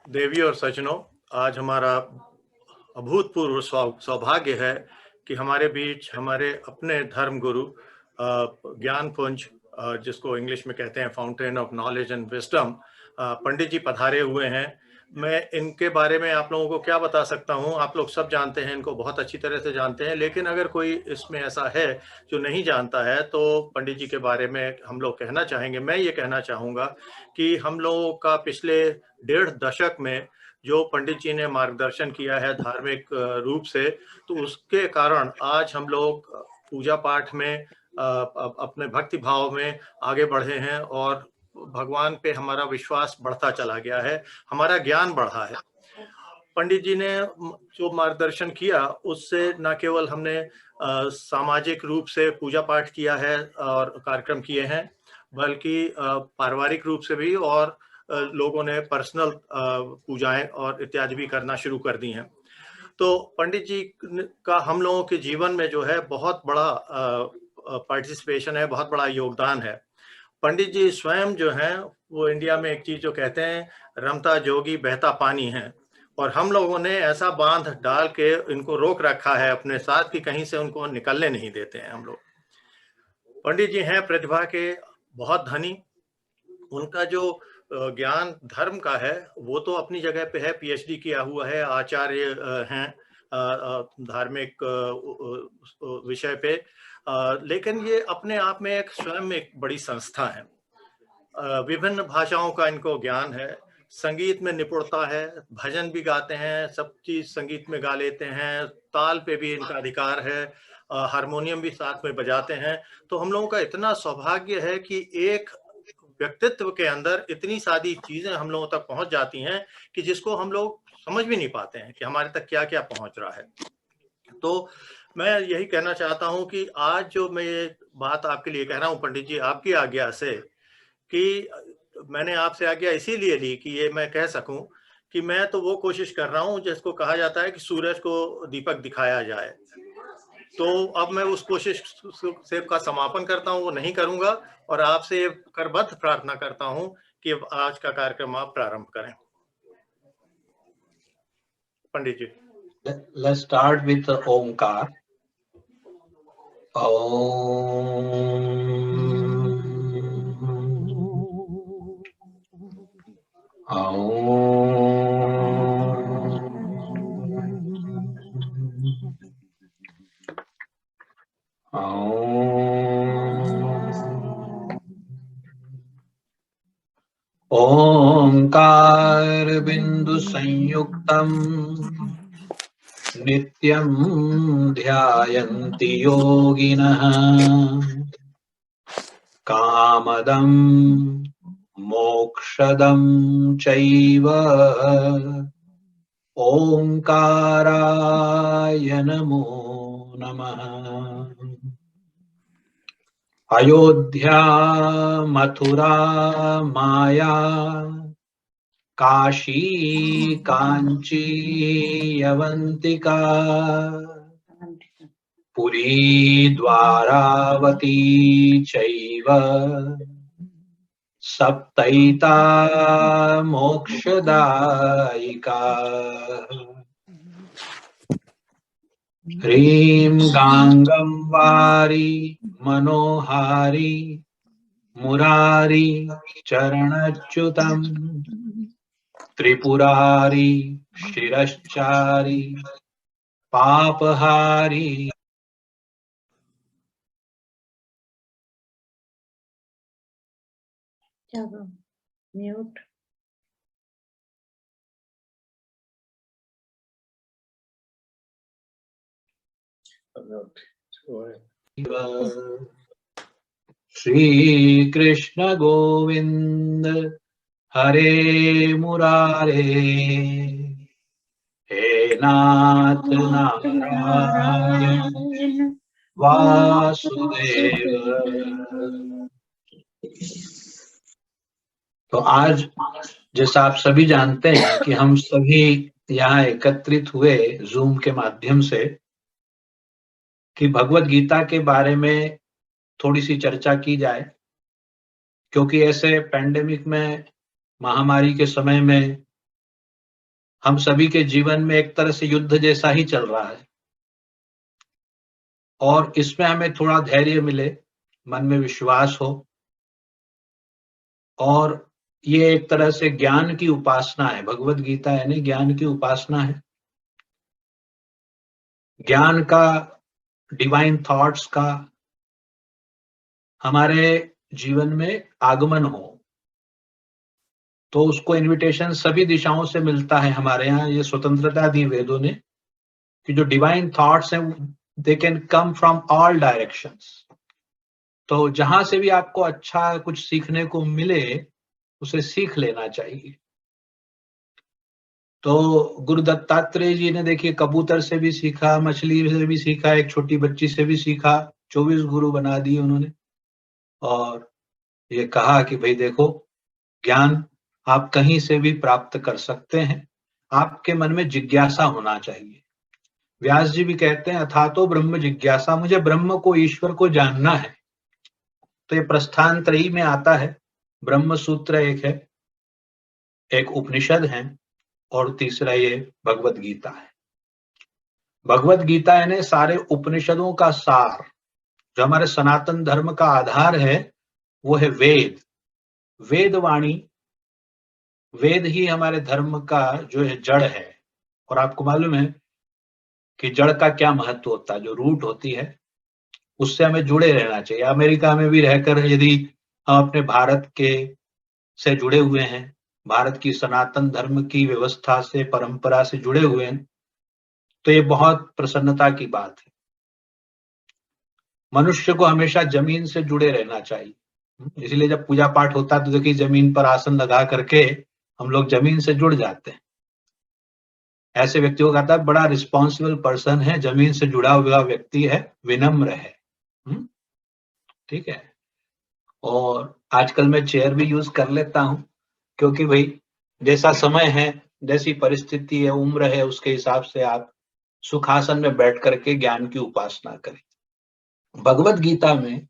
देवी और सज्जनों, आज हमारा अभूतपूर्व सौभाग्य है कि हमारे बीच हमारे अपने धर्म गुरु ज्ञान पुंज, जिसको इंग्लिश में कहते हैं fountain of knowledge and wisdom, Pandit ji पधारे हुए हैं। मैं इनके बारे में आप लोगों को क्या बता सकता हूं, आप लोग सब जानते हैं, इनको बहुत अच्छी तरह से जानते हैं, लेकिन अगर कोई इसमें ऐसा है जो नहीं जानता है तो पंडित जी के बारे में हम लोग कहना चाहेंगे। मैं ये कहना चाहूँगा कि हम लोगों का पिछले 1.5 दशक में जो पंडित जी ने मार्गदर्शन किया है धार्मिक रूप से, तो उसके कारण आज हम लोग पूजा पाठ में अपने भक्ति भाव में आगे बढ़े हैं और भगवान पे हमारा विश्वास बढ़ता चला गया है, हमारा ज्ञान बढ़ा है। पंडित जी ने जो मार्गदर्शन किया उससे न केवल हमने सामाजिक रूप से पूजा पाठ किया है और कार्यक्रम किए हैं, बल्कि पारिवारिक रूप से भी और लोगों ने पर्सनल पूजाएं और इत्यादि भी करना शुरू कर दी हैं। तो पंडित जी का हम लोगों के जीवन में जो है बहुत बड़ा पार्टिसिपेशन है, बहुत बड़ा योगदान है। पंडित जी स्वयं जो हैं वो इंडिया में एक चीज जो कहते हैं, रमता जोगी बहता पानी है, और हम लोगों ने ऐसा बांध डाल के इनको रोक रखा है अपने साथ कि कहीं से उनको निकलने नहीं देते हैं हम लोग। पंडित जी हैं प्रतिभा के बहुत धनी। उनका जो ज्ञान धर्म का है वो तो अपनी जगह पे है, पीएचडी किया हुआ है, आचार्य हैं धार्मिक विषय पे, लेकिन ये अपने आप में एक स्वयं एक बड़ी संस्था है। विभिन्न भाषाओं का इनको ज्ञान है, संगीत में निपुणता है, भजन भी गाते हैं, सब चीज संगीत में गा लेते हैं, ताल पे भी इनका अधिकार है, हारमोनियम भी साथ में बजाते हैं। तो हम लोगों का इतना सौभाग्य है कि एक व्यक्तित्व के अंदर इतनी सारी चीजें हम लोगों तक पहुंच जाती हैं कि जिसको हम लोग समझ भी नहीं पाते हैं कि हमारे तक क्या क्या पहुंच रहा है। तो मैं यही कहना चाहता हूं कि आज जो मैं ये बात आपके लिए कह रहा हूं पंडित जी, आपकी आज्ञा से, कि मैंने आपसे आज्ञा इसीलिए ली कि ये मैं कह सकूं कि मैं तो वो कोशिश कर रहा हूं जिसको कहा जाता है कि सूरज को दीपक दिखाया जाए। तो अब मैं उस कोशिश से का समापन करता हूं, वो नहीं करूंगा, और आपसे करबद्ध प्रार्थना करता हूं कि आज का कार्यक्रम आप प्रारंभ करें। पंडित जी। Let's start with the Omkar. ओंकार बिंदु संयुक्तम नित्यं ध्यायन्ति योगिनः कामदं मोक्षदं चैव ओंकाराय नमो नमः। अयोध्या मथुरा माया काशी कांची यवंतिका पुरी द्वारावती चैव सप्तैता मोक्षदायिका। ह्रीं गांगं वारी मनोहारी मुरारी चरणच्युतम् त्रिपुरारी शिरश्चारी पापहारी। म्यूट। श्री कृष्ण गोविंद हरे मुरारे हे नाथ नारायण वासुदेव। तो आज जैसा आप सभी जानते हैं कि हम सभी यहाँ एकत्रित हुए जूम के माध्यम से कि भगवत गीता के बारे में थोड़ी सी चर्चा की जाए क्योंकि ऐसे पैंडेमिक में, महामारी के समय में हम सभी के जीवन में एक तरह से युद्ध जैसा ही चल रहा है, और इसमें हमें थोड़ा धैर्य मिले, मन में विश्वास हो, और ये एक तरह से ज्ञान की उपासना है। भगवत गीता यानी ज्ञान की उपासना है, ज्ञान का, डिवाइन थॉट्स का हमारे जीवन में आगमन हो। तो उसको इनविटेशन सभी दिशाओं से मिलता है। हमारे यहाँ ये स्वतंत्रता दी वेदों ने कि जो डिवाइन थॉट्स हैं they can come from all directions. तो जहां से भी आपको अच्छा कुछ सीखने को मिले उसे सीख लेना चाहिए। तो गुरु दत्तात्रेय जी ने देखिए कबूतर से भी सीखा, मछली से भी सीखा, एक छोटी बच्ची से भी सीखा, 24 गुरु बना दिए उन्होंने, और ये कहा कि भाई देखो, ज्ञान आप कहीं से भी प्राप्त कर सकते हैं, आपके मन में जिज्ञासा होना चाहिए। व्यास जी भी कहते हैं अथातो ब्रह्म जिज्ञासा, मुझे ब्रह्म को, ईश्वर को जानना है। तो ये प्रस्थान त्रयी में आता है। ब्रह्म सूत्र एक है, एक उपनिषद है, और तीसरा ये भगवत गीता है। भगवत गीता यानी सारे उपनिषदों का सार। जो हमारे सनातन धर्म का आधार है वो है वेद, वेदवाणी। वेद ही हमारे धर्म का जो है जड़ है। और आपको मालूम है कि जड़ का क्या महत्व होता है, जो रूट होती है उससे हमें जुड़े रहना चाहिए। अमेरिका में भी रहकर यदि हम अपने भारत के से जुड़े हुए हैं, भारत की सनातन धर्म की व्यवस्था से, परंपरा से जुड़े हुए हैं, तो ये बहुत प्रसन्नता की बात है। मनुष्य को हमेशा जमीन से जुड़े रहना चाहिए। इसलिए जब पूजा पाठ होता है तो देखिए जमीन पर आसन लगा करके हम लोग जमीन से जुड़ जाते हैं। ऐसे व्यक्तियों का कहता है बड़ा रिस्पॉन्सिबल पर्सन है, जमीन से जुड़ा हुआ व्यक्ति है, विनम्र है। ठीक है। और आजकल मैं चेयर भी यूज कर लेता हूं, क्योंकि भाई जैसा समय है, जैसी परिस्थिति है, उम्र है, उसके हिसाब से आप सुखासन में बैठ करके ज्ञान की उपासना करें। भगवत गीता में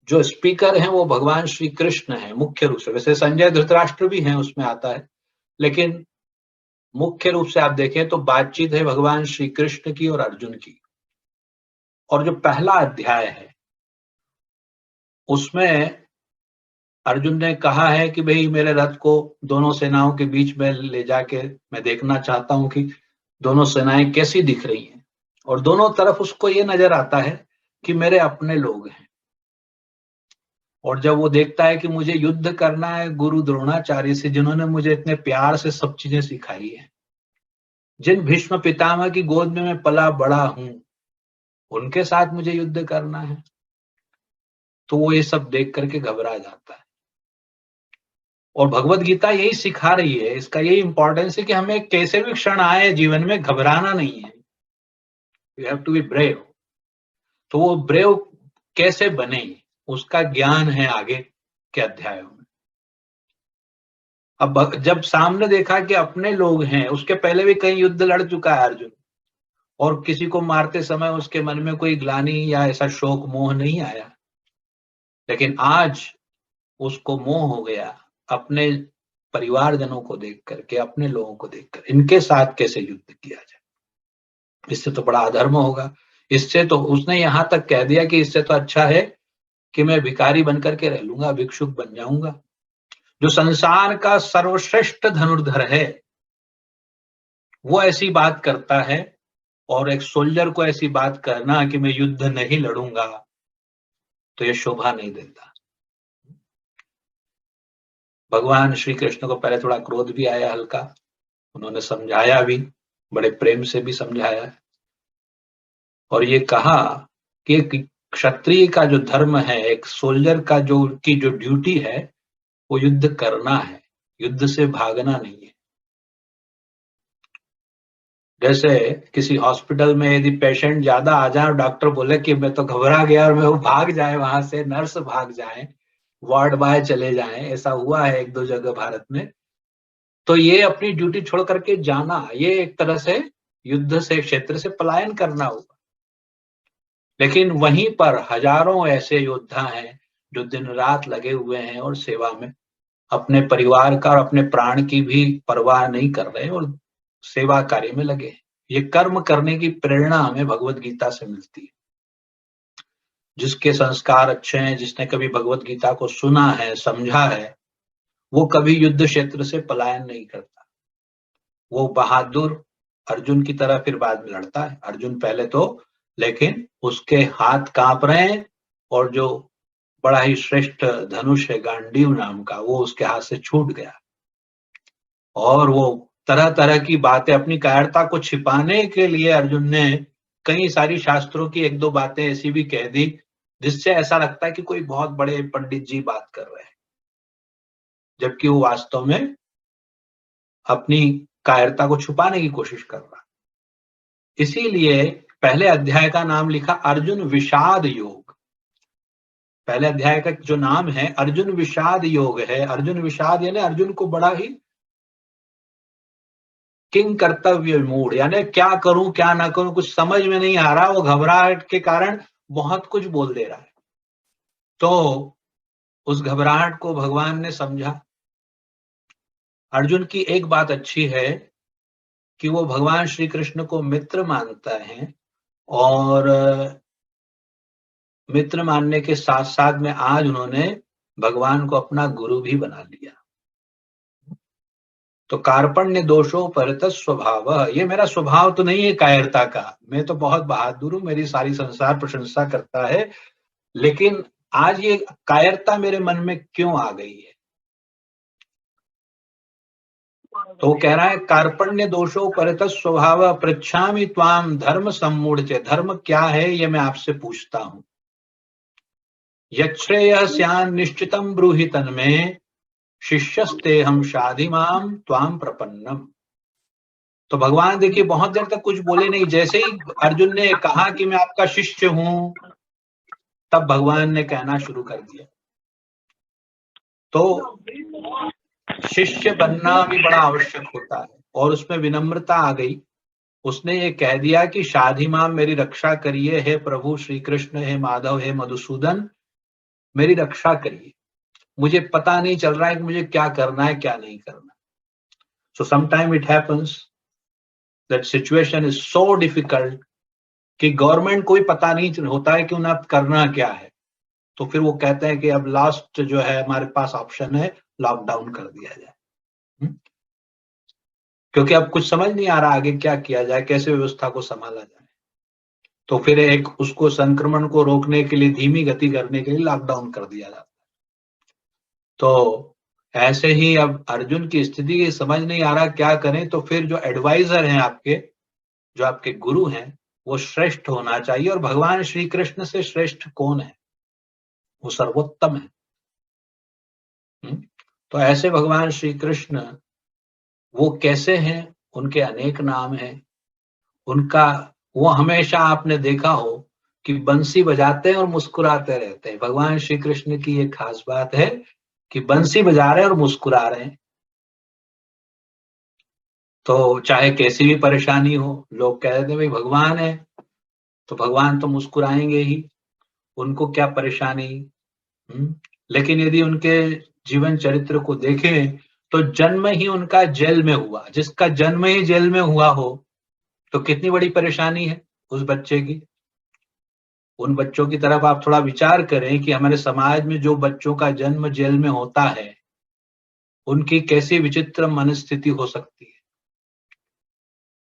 जो स्पीकर हैं वो भगवान श्री कृष्ण हैं मुख्य रूप से। वैसे संजय धृतराष्ट्र भी हैं, उसमें आता है, लेकिन मुख्य रूप से आप देखें तो बातचीत है भगवान श्री कृष्ण की और अर्जुन की। और जो पहला अध्याय है उसमें अर्जुन ने कहा है कि भाई मेरे रथ को दोनों सेनाओं के बीच में ले जाके मैं देखना चाहता हूं कि दोनों सेनाएं कैसी दिख रही हैं। और दोनों तरफ उसको ये नजर आता है कि मेरे अपने लोग हैं। और जब वो देखता है कि मुझे युद्ध करना है गुरु द्रोणाचार्य से, जिन्होंने मुझे इतने प्यार से सब चीजें सिखाई है, जिन भीष्म पितामह की गोद में मैं पला बड़ा हूं, उनके साथ मुझे युद्ध करना है, तो वो ये सब देख करके घबरा जाता है। और भगवत गीता यही सिखा रही है, इसका यही इंपॉर्टेंस है कि हमें कैसे भी क्षण आए जीवन में घबराना नहीं है। You have to be brave. तो वो ब्रेव कैसे बने उसका ज्ञान है आगे के अध्यायों में। अब जब सामने देखा कि अपने लोग हैं, उसके पहले भी कई युद्ध लड़ चुका है अर्जुन, और किसी को मारते समय उसके मन में कोई ग्लानि या ऐसा शोक मोह नहीं आया, लेकिन आज उसको मोह हो गया अपने परिवारजनों को देख करके, अपने लोगों को देखकर, इनके साथ कैसे युद्ध किया जाए, इससे तो बड़ा अधर्म होगा। इससे तो उसने यहां तक कह दिया कि इससे तो अच्छा है कि मैं भिखारी बनकर के रह लूंगा, भिक्षुक बन जाऊंगा। जो संसार का सर्वश्रेष्ठ धनुर्धर है वो ऐसी बात करता है, और एक सोल्जर को ऐसी बात करना कि मैं युद्ध नहीं लड़ूंगा, तो ये शोभा नहीं देता। भगवान श्री कृष्ण को पहले थोड़ा क्रोध भी आया हल्का, उन्होंने समझाया भी, बड़े प्रेम से भी समझाया, और ये कहा कि एक क्षत्रिय का जो धर्म है, एक सोल्जर का जो ड्यूटी है वो युद्ध करना है, युद्ध से भागना नहीं है। जैसे किसी हॉस्पिटल में यदि पेशेंट ज्यादा आ जाए और डॉक्टर बोले कि मैं तो घबरा गया और मैं वो भाग जाए, वहां से नर्स भाग जाए, वार्ड बॉय चले जाएं, ऐसा हुआ है एक दो जगह भारत में, तो ये अपनी ड्यूटी छोड़ करके जाना, ये एक तरह से युद्ध से, क्षेत्र से पलायन करना होगा। लेकिन वहीं पर हजारों ऐसे योद्धा हैं जो दिन रात लगे हुए हैं और सेवा में, अपने परिवार का और अपने प्राण की भी परवाह नहीं कर रहे और सेवा कार्य में लगे हैं। ये कर्म करने की प्रेरणा हमें भगवत गीता से मिलती है। जिसके संस्कार अच्छे हैं, जिसने कभी भगवत गीता को सुना है, समझा है, वो कभी युद्ध क्षेत्र से पलायन नहीं करता। वो बहादुर अर्जुन की तरह फिर बाद में लड़ता है। अर्जुन पहले तो, लेकिन उसके हाथ कांप रहे हैं और जो बड़ा ही श्रेष्ठ धनुष है गांडीव नाम का, वो उसके हाथ से छूट गया और वो तरह तरह की बातें, अपनी कायरता को छिपाने के लिए अर्जुन ने कई सारी शास्त्रों की एक दो बातें ऐसी भी कह दी जिससे ऐसा लगता है कि कोई बहुत बड़े पंडित जी बात कर रहे हैं, जबकि वो वास्तव में अपनी कायरता को छुपाने की कोशिश कर रहा। इसीलिए पहले अध्याय का नाम लिखा अर्जुन विषाद योग। पहले अध्याय का जो नाम है अर्जुन विषाद योग है। अर्जुन विषाद यानी अर्जुन को बड़ा ही किंग कर्तव्य मूड, यानी क्या करूं क्या ना करूं कुछ समझ में नहीं आ रहा। वो घबराहट के कारण बहुत कुछ बोल दे रहा है। तो उस घबराहट को भगवान ने समझा। अर्जुन की एक बात अच्छी है कि वो भगवान श्री कृष्ण को मित्र मानता है और मित्र मानने के साथ साथ में आज उन्होंने भगवान को अपना गुरु भी बना लिया। तो कार्पण्य दोषो परत स्वभाव, ये मेरा स्वभाव तो नहीं है कायरता का, मैं तो बहुत बहादुर हूं, मेरी सारी संसार प्रशंसा करता है, लेकिन आज ये कायरता मेरे मन में क्यों आ गई है। तो कह रहा है कार्पण्य दोषो परत स्वभाव पृच्छामि त्वाम धर्म सम्मूढ़। धर्म क्या है ये मैं आपसे पूछता हूं। यच्छ्रेयः स्यान् निश्चितं ब्रूहि तन्मे शिष्यस्ते हम शाधिमाम त्वाम प्रपन्नम। तो भगवान देखिए बहुत देर तक कुछ बोले नहीं, जैसे ही अर्जुन ने कहा कि मैं आपका शिष्य हूं, तब भगवान ने कहना शुरू कर दिया। तो शिष्य बनना भी बड़ा आवश्यक होता है और उसमें विनम्रता आ गई। उसने ये कह दिया कि शाधिमाम, मेरी रक्षा करिए, हे प्रभु श्री कृष्ण, हे माधव, हे मधुसूदन, मेरी रक्षा करिए। मुझे पता नहीं चल रहा है कि मुझे क्या करना है क्या नहीं करना। So sometime it happens that situation is so difficult कि गवर्नमेंट को भी पता नहीं होता है कि उन्हें अब करना क्या है। तो फिर वो कहते हैं कि अब लास्ट जो है हमारे पास ऑप्शन है, लॉकडाउन कर दिया जाए। क्योंकि अब कुछ समझ नहीं आ रहा आगे क्या किया जाए, कैसे व्यवस्था को संभाला जाए। तो फिर एक उसको संक्रमण को रोकने के लिए, धीमी गति करने के लिए लॉकडाउन कर दिया जाता है। तो ऐसे ही अब अर्जुन की स्थिति समझ नहीं आ रहा क्या करें। तो फिर जो एडवाइजर हैं आपके, जो आपके गुरु हैं, वो श्रेष्ठ होना चाहिए। और भगवान श्री कृष्ण से श्रेष्ठ कौन है? वो सर्वोत्तम है। तो ऐसे भगवान श्री कृष्ण वो कैसे हैं? उनके अनेक नाम हैं। उनका वो हमेशा आपने देखा हो कि बंसी बजाते हैं और मुस्कुराते रहते हैं। भगवान श्री कृष्ण की एक खास बात है कि बंसी बजा रहे हैं और मुस्कुरा रहे हैं। तो चाहे कैसी भी परेशानी हो, लोग कह देते हैं भाई भगवान है तो भगवान तो मुस्कुराएंगे ही, उनको क्या परेशानी। लेकिन यदि उनके जीवन चरित्र को देखें तो जन्म ही उनका जेल में हुआ। जिसका जन्म ही जेल में हुआ हो तो कितनी बड़ी परेशानी है उस बच्चे की। उन बच्चों की तरफ आप थोड़ा विचार करें कि हमारे समाज में जो बच्चों का जन्म जेल में होता है, उनकी कैसी विचित्र मनस्थिति हो सकती है।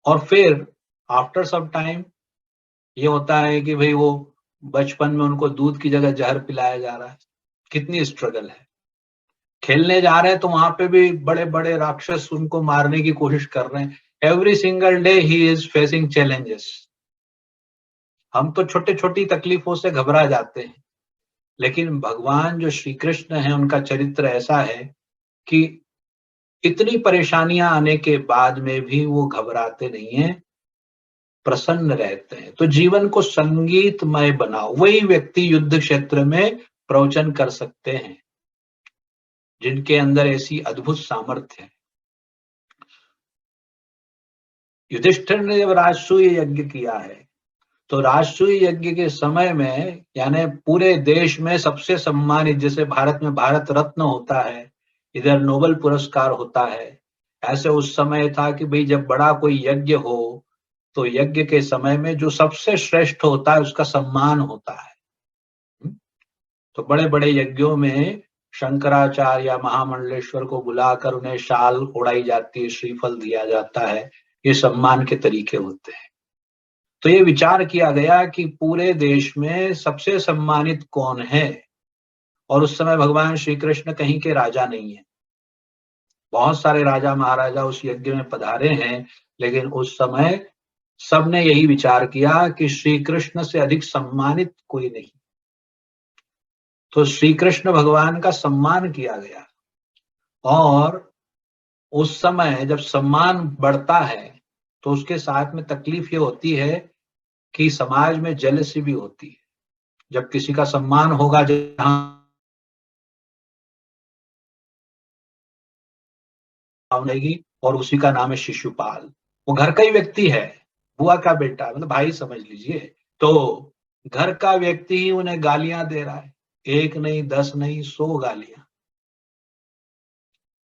और फिर आफ्टर सम टाइम ये होता है कि भाई वो बचपन में उनको दूध की जगह जहर पिलाया जा रहा है। कितनी स्ट्रगल है। खेलने जा रहे हैं तो वहां पे भी बड़े बड़े राक्षस उनको मारने की कोशिश कर रहे हैं। Every single day he is facing challenges. हम तो छोटे छोटी तकलीफों से घबरा जाते हैं, लेकिन भगवान जो श्री कृष्ण है उनका चरित्र ऐसा है कि इतनी परेशानियां आने के बाद में भी वो घबराते नहीं हैं, प्रसन्न रहते हैं। तो जीवन को संगीतमय बनाओ। वही व्यक्ति युद्ध क्षेत्र में प्रवचन कर सकते हैं जिनके अंदर ऐसी अद्भुत सामर्थ्य है। युधिष्ठिर ने जब राजसूय यज्ञ किया है तो राष्ट्रीय यज्ञ के समय में यानी पूरे देश में सबसे सम्मानित, जैसे भारत में भारत रत्न होता है, इधर नोबेल पुरस्कार होता है, ऐसे उस समय था कि भाई जब बड़ा कोई यज्ञ हो तो यज्ञ के समय में जो सबसे श्रेष्ठ होता है उसका सम्मान होता है। तो बड़े बड़े यज्ञों में शंकराचार्य या महामंडलेश्वर को बुलाकर उन्हें शाल उड़ाई जाती है, श्रीफल दिया जाता है, ये सम्मान के तरीके होते हैं। तो ये विचार किया गया कि पूरे देश में सबसे सम्मानित कौन है, और उस समय भगवान श्री कृष्ण कहीं के राजा नहीं है, बहुत सारे राजा महाराजा उस यज्ञ में पधारे हैं, लेकिन उस समय सबने यही विचार किया कि श्री कृष्ण से अधिक सम्मानित कोई नहीं। तो श्री कृष्ण भगवान का सम्मान किया गया, और उस समय जब सम्मान बढ़ता है तो उसके साथ में तकलीफ ये होती है कि समाज में जेलसी भी होती है। जब किसी का सम्मान होगा जहां रहेगी, और उसी का नाम है शिशुपाल, वो घर का ही व्यक्ति है, बुआ का बेटा, मतलब भाई समझ लीजिए। तो घर का व्यक्ति ही उन्हें गालियां दे रहा है, 1 नहीं 10 नहीं 100 गालियां।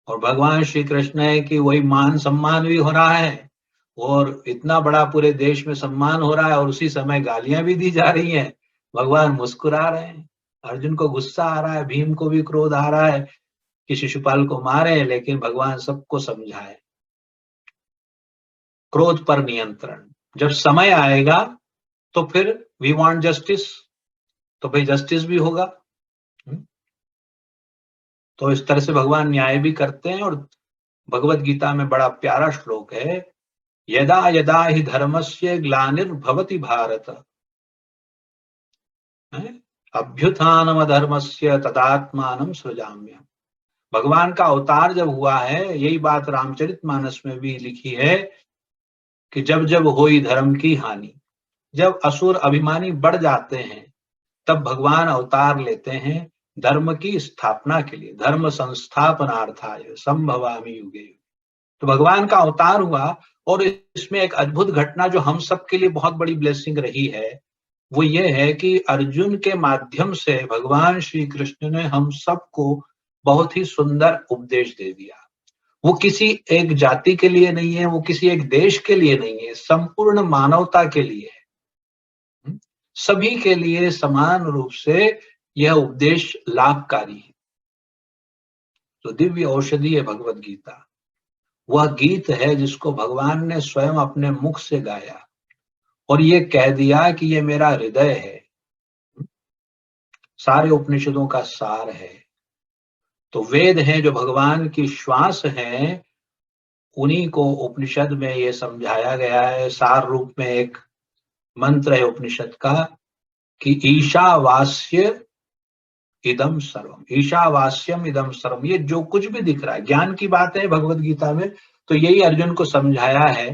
और भगवान श्री कृष्ण है कि वही मान सम्मान भी हो रहा है, और इतना बड़ा पूरे देश में सम्मान हो रहा है, और उसी समय गालियां भी दी जा रही हैं। भगवान मुस्कुरा रहे हैं, अर्जुन को गुस्सा आ रहा है, भीम को भी क्रोध आ रहा है कि शिशुपाल को मारे, लेकिन भगवान सबको समझाए। क्रोध पर नियंत्रण, जब समय आएगा तो फिर वी वांट जस्टिस, तो भाई जस्टिस भी होगा। तो इस तरह से भगवान न्याय भी करते हैं। और भगवत गीता में बड़ा प्यारा श्लोक है, यदा यदा हि धर्मस्य ग्लानिर्भवति भारत अभ्युत्थानम धर्मस्य तदात्मानं सृजाम्यहम्। भगवान का अवतार जब हुआ है, यही बात रामचरितमानस में भी लिखी है कि जब जब होई धर्म की हानि, जब असुर अभिमानी बढ़ जाते हैं तब भगवान अवतार लेते हैं धर्म की स्थापना के लिए, धर्म संस्थापनार्थाय संभवामि युगे। तो भगवान का अवतार हुआ, और इसमें एक अद्भुत घटना जो हम सब के लिए बहुत बड़ी ब्लेसिंग रही है, वो ये है कि अर्जुन के माध्यम से भगवान श्री कृष्ण ने हम सबको बहुत ही सुंदर उपदेश दे दिया। वो किसी एक जाति के लिए नहीं है, वो किसी एक देश के लिए नहीं है, संपूर्ण मानवता के लिए है। सभी के लिए समान रूप से यह उपदेश लाभकारी है। तो दिव्य औषधि है भगवत गीता, वह गीत है जिसको भगवान ने स्वयं अपने मुख से गाया और ये कह दिया कि ये मेरा हृदय है, सारे उपनिषदों का सार है। तो वेद हैं जो भगवान की श्वास हैं, उन्हीं को उपनिषद में ये समझाया गया है। सार रूप में एक मंत्र है उपनिषद का कि ईशावास्य इदम सर्वम, ईशावास्यम इदम सर्वम, ये जो कुछ भी दिख रहा है, ज्ञान की बात है भगवत गीता में। तो यही अर्जुन को समझाया है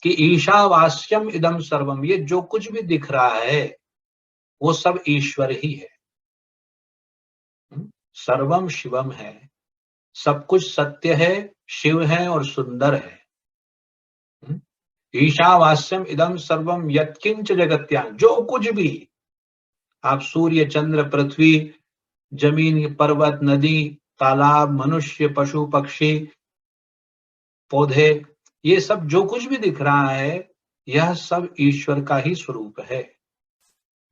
कि ईशावास्यम इदम सर्वम, ये जो कुछ भी दिख रहा है वो सब ईश्वर ही है। सर्वम शिवम है, सब कुछ सत्य है, शिव है और सुंदर है। ईशावास्यम इदम सर्वम यत्किंच जगत्याम, जो कुछ भी आप सूर्य चंद्र पृथ्वी जमीन पर्वत नदी तालाब मनुष्य पशु पक्षी पौधे, ये सब जो कुछ भी दिख रहा है यह सब ईश्वर का ही स्वरूप है।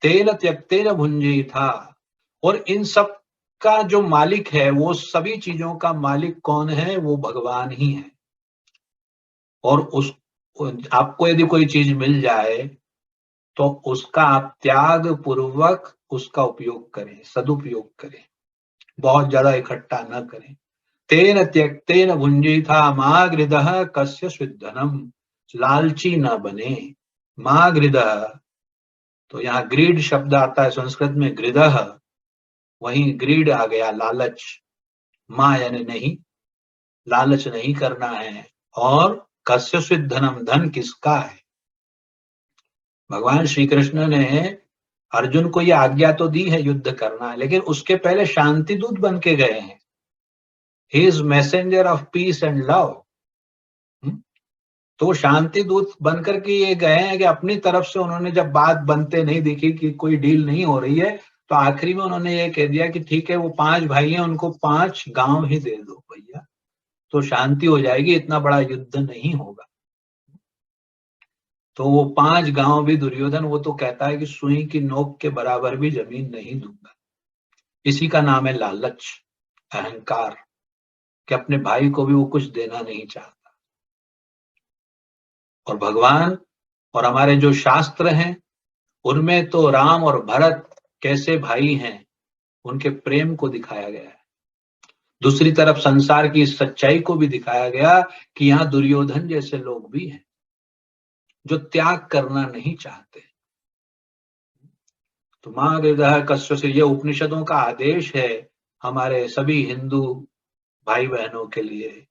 तेन त्यक्तेन भुंजी था, और इन सब का जो मालिक है, वो सभी चीजों का मालिक कौन है? वो भगवान ही है। और उस आपको यदि कोई चीज मिल जाए तो उसका आप त्याग पूर्वक उसका उपयोग करें, सदुपयोग करें, बहुत ज्यादा इकट्ठा न करें। तेन त्यक्तेन भुंजीथा मा गृदः कस्य स्विद्धनम, लालची न बने। मा गृदः, तो यहाँ ग्रीड शब्द आता है संस्कृत में, गृदः, वहीं ग्रीड आ गया, लालच। मां यानी नहीं, लालच नहीं करना है। और कस्य स्विद्धनम, धन किसका है? भगवान श्री कृष्ण ने अर्जुन को यह आज्ञा तो दी है युद्ध करना है, लेकिन उसके पहले शांति दूत बन के गए हैं। He is messenger of peace and love. तो शांति दूत बनकर के ये गए हैं कि अपनी तरफ से उन्होंने जब बात बनते नहीं दिखी कि कोई डील नहीं हो रही है, तो आखिरी में उन्होंने ये कह दिया कि ठीक है, वो 5 भाई हैं, उनको 5 गांव ही दे दो भैया, तो शांति हो जाएगी, इतना बड़ा युद्ध नहीं होगा। तो वो 5 गांव भी दुर्योधन, वो तो कहता है कि सुई की नोक के बराबर भी जमीन नहीं दूंगा। इसी का नाम है लालच, अहंकार, कि अपने भाई को भी वो कुछ देना नहीं चाहता। और भगवान और हमारे जो शास्त्र हैं, उनमें तो राम और भरत कैसे भाई हैं, उनके प्रेम को दिखाया गया है। दूसरी तरफ संसार की सच्चाई को भी दिखाया गया कि यहाँ दुर्योधन जैसे लोग भी हैं जो त्याग करना नहीं चाहते। तो मां हृदय कश्य से, ये उपनिषदों का आदेश है हमारे सभी हिंदू भाई बहनों के लिए,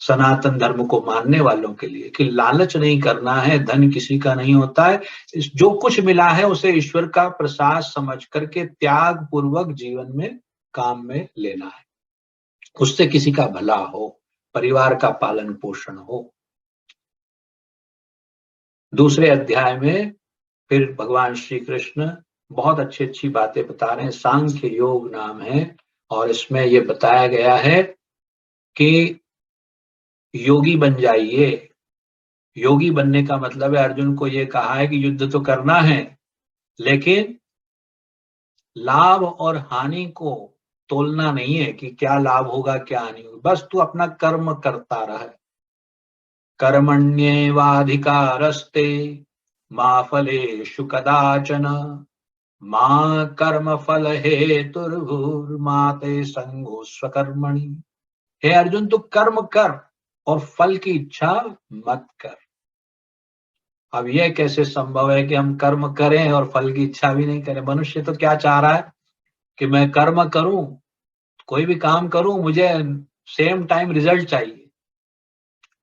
सनातन धर्म को मानने वालों के लिए, कि लालच नहीं करना है, धन किसी का नहीं होता है, जो कुछ मिला है उसे ईश्वर का प्रसाद समझ करके त्याग पूर्वक जीवन में काम में लेना है, उससे किसी का भला हो, परिवार का पालन पोषण हो। दूसरे अध्याय में फिर भगवान श्री कृष्ण बहुत अच्छी अच्छी बातें बता रहे हैं। सांख्य योग नाम है, और इसमें ये बताया गया है कि योगी बन जाइए। योगी बनने का मतलब है, अर्जुन को ये कहा है कि युद्ध तो करना है, लेकिन लाभ और हानि को तोलना नहीं है कि क्या लाभ होगा क्या हानि होगी, बस तू अपना कर्म करता रहे। कर्मण्येवाधिकारस्ते मा फलेषु कदाचन मां कर्म फल हेतुर्भुर्मा ते संगो स्वकर्मणि। हे अर्जुन, तू कर्म कर और फल की इच्छा मत कर। अब यह कैसे संभव है कि हम कर्म करें और फल की इच्छा भी नहीं करें? मनुष्य तो क्या चाह रहा है कि मैं कर्म करूं, कोई भी काम करूं, मुझे सेम टाइम रिजल्ट चाहिए।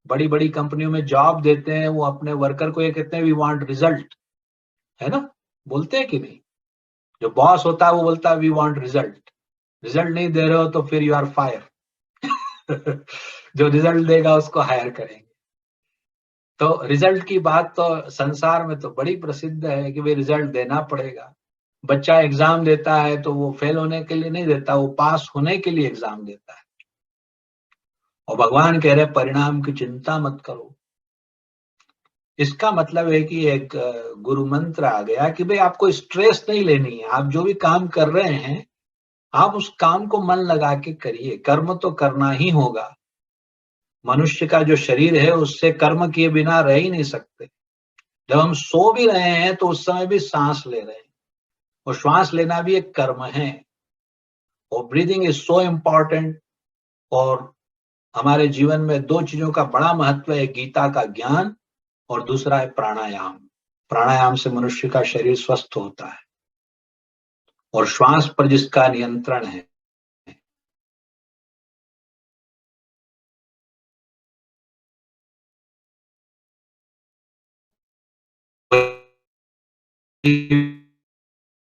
बड़ी बड़ी कंपनियों में जॉब देते हैं, वो अपने वर्कर को ये कहते हैं वी वांट रिजल्ट, है ना, बोलते हैं कि नहीं? जो बॉस होता है वो बोलता है वी वांट रिजल्ट। रिजल्ट नहीं दे रहे हो तो फिर यू आर फायर। जो रिजल्ट देगा उसको हायर करेंगे। तो रिजल्ट की बात तो संसार में तो बड़ी प्रसिद्ध है कि भाई रिजल्ट देना पड़ेगा। बच्चा एग्जाम देता है तो वो फेल होने के लिए नहीं देता, वो पास होने के लिए एग्जाम देता है। और भगवान कह रहे परिणाम की चिंता मत करो। इसका मतलब है कि एक गुरु मंत्र आ गया कि भाई आपको स्ट्रेस नहीं लेनी है, आप जो भी काम कर रहे हैं आप उस काम को मन लगा के करिए, कर्म तो करना ही होगा। मनुष्य का जो शरीर है उससे कर्म किए बिना रह ही नहीं सकते। जब हम सो भी रहे हैं तो उस समय भी सांस ले रहे हैं, और श्वास लेना भी एक कर्म है। और ब्रीदिंग इज सो इम्पॉर्टेंट। और हमारे जीवन में 2 चीजों का बड़ा महत्व है, गीता का ज्ञान और दूसरा है प्राणायाम। प्राणायाम से मनुष्य का शरीर स्वस्थ होता है, और श्वास पर जिसका नियंत्रण है,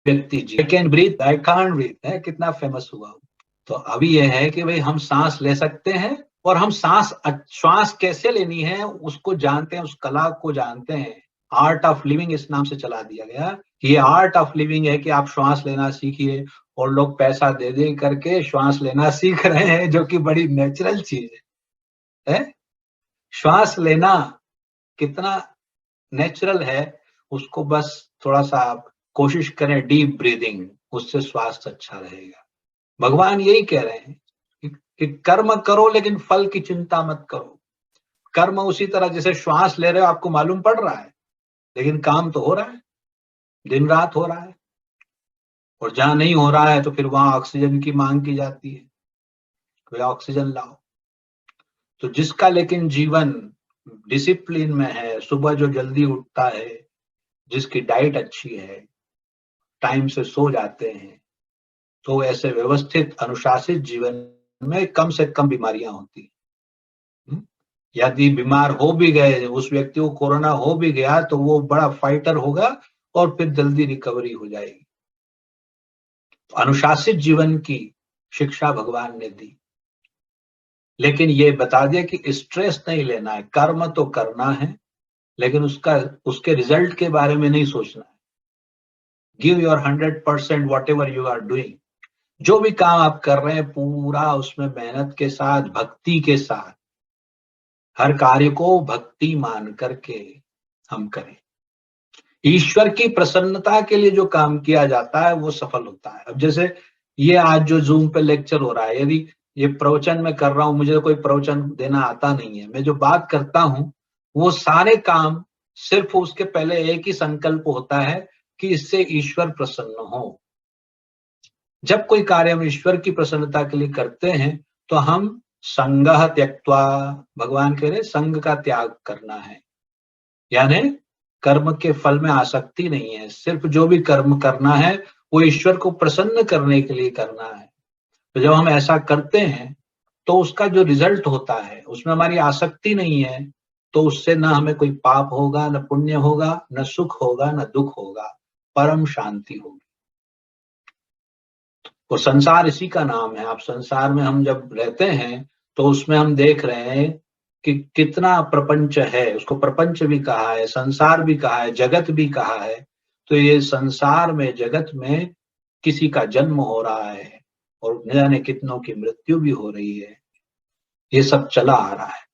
व्यक्ति जी, I can breathe I can't breathe है, कितना फेमस हुआ। तो अभी यह है कि भाई हम सांस ले सकते हैं, और हम श्वास कैसे लेनी है उसको जानते हैं, उस कला को जानते हैं। आर्ट ऑफ लिविंग इस नाम से चला दिया गया कि ये आर्ट ऑफ लिविंग है कि आप श्वास लेना सीखिए। और लोग पैसा दे दे करके श्वास लेना सीख रहे हैं, जो कि बड़ी नेचुरल चीज है? श्वास लेना कितना नेचुरल है, उसको बस थोड़ा सा आप कोशिश करें, डीप ब्रीदिंग, उससे स्वास्थ्य अच्छा रहेगा। भगवान यही कह रहे हैं कि कर्म करो लेकिन फल की चिंता मत करो। कर्म उसी तरह जैसे श्वास ले रहे हो, आपको मालूम पड़ रहा है, लेकिन काम तो हो रहा है, दिन रात हो रहा है। और जहां नहीं हो रहा है तो फिर वहां ऑक्सीजन की मांग की जाती है, तो ऑक्सीजन लाओ। तो जिसका लेकिन जीवन डिसिप्लिन में है, सुबह जो जल्दी उठता है, जिसकी डाइट अच्छी है, टाइम से सो जाते हैं, तो ऐसे व्यवस्थित अनुशासित जीवन में कम से कम बीमारियां होती हैं। यदि बीमार हो भी गए, उस व्यक्ति को कोरोना हो भी गया, तो वो बड़ा फाइटर होगा और फिर जल्दी रिकवरी हो जाएगी। तो अनुशासित जीवन की शिक्षा भगवान ने दी। लेकिन ये बता दिया कि स्ट्रेस नहीं लेना है, कर्म तो करना है, लेकिन उसके रिजल्ट के बारे में नहीं सोचना है। Give your 100% whatever you are doing. जो भी काम आप कर रहे हैं पूरा उसमें मेहनत के साथ, भक्ति के साथ, हर कार्य को भक्ति मान करके हम करें। ईश्वर की प्रसन्नता के लिए जो काम किया जाता है वो सफल होता है। अब जैसे ये आज जो जूम पे लेक्चर हो रहा है, यदि ये प्रवचन मैं कर रहा हूं, मुझे कोई प्रवचन देना आता नहीं है, मैं जो बात करता हूं वो सारे काम सिर्फ उसके पहले एक ही संकल्प होता है कि इससे ईश्वर प्रसन्न हो। जब कोई कार्य हम ईश्वर की प्रसन्नता के लिए करते हैं तो हम संगह त्यक्त्वा, भगवान कह रहे संग का त्याग करना है, यानी कर्म के फल में आसक्ति नहीं है। सिर्फ जो भी कर्म करना है वो ईश्वर को प्रसन्न करने के लिए करना है। तो जब हम ऐसा करते हैं तो उसका जो रिजल्ट होता है उसमें हमारी आसक्ति नहीं है, तो उससे ना हमें कोई पाप होगा, न पुण्य होगा, न सुख होगा, न दुख होगा, परम शांति होगी। तो संसार इसी का नाम है। आप संसार में हम जब रहते हैं तो उसमें हम देख रहे हैं कि कितना प्रपंच है। उसको प्रपंच भी कहा है, संसार भी कहा है, जगत भी कहा है। तो ये संसार में, जगत में किसी का जन्म हो रहा है और न जाने कितनों की मृत्यु भी हो रही है। ये सब चला आ रहा है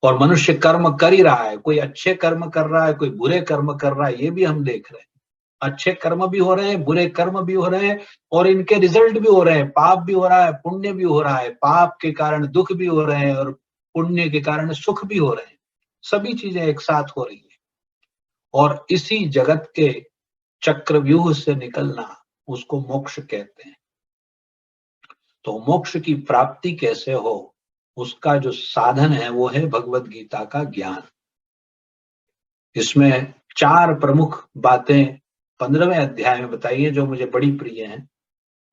और मनुष्य कर्म कर ही रहा है। कोई अच्छे कर्म कर रहा है, कोई बुरे कर्म कर रहा है, ये भी हम देख रहे हैं। अच्छे कर्म भी हो रहे हैं, बुरे कर्म भी हो रहे हैं और इनके रिजल्ट भी हो रहे हैं। पाप भी हो रहा है, पुण्य भी हो रहा है। पाप के कारण दुख भी हो रहे हैं और पुण्य के कारण सुख भी हो रहे हैं। सभी चीजें एक साथ हो रही है और इसी जगत के चक्रव्यूह से निकलना, उसको मोक्ष कहते हैं। तो मोक्ष की प्राप्ति कैसे हो, उसका जो साधन है वो है भगवत गीता का ज्ञान। इसमें 4 प्रमुख बातें 15वें अध्याय में बताई है जो मुझे बड़ी प्रिय हैं।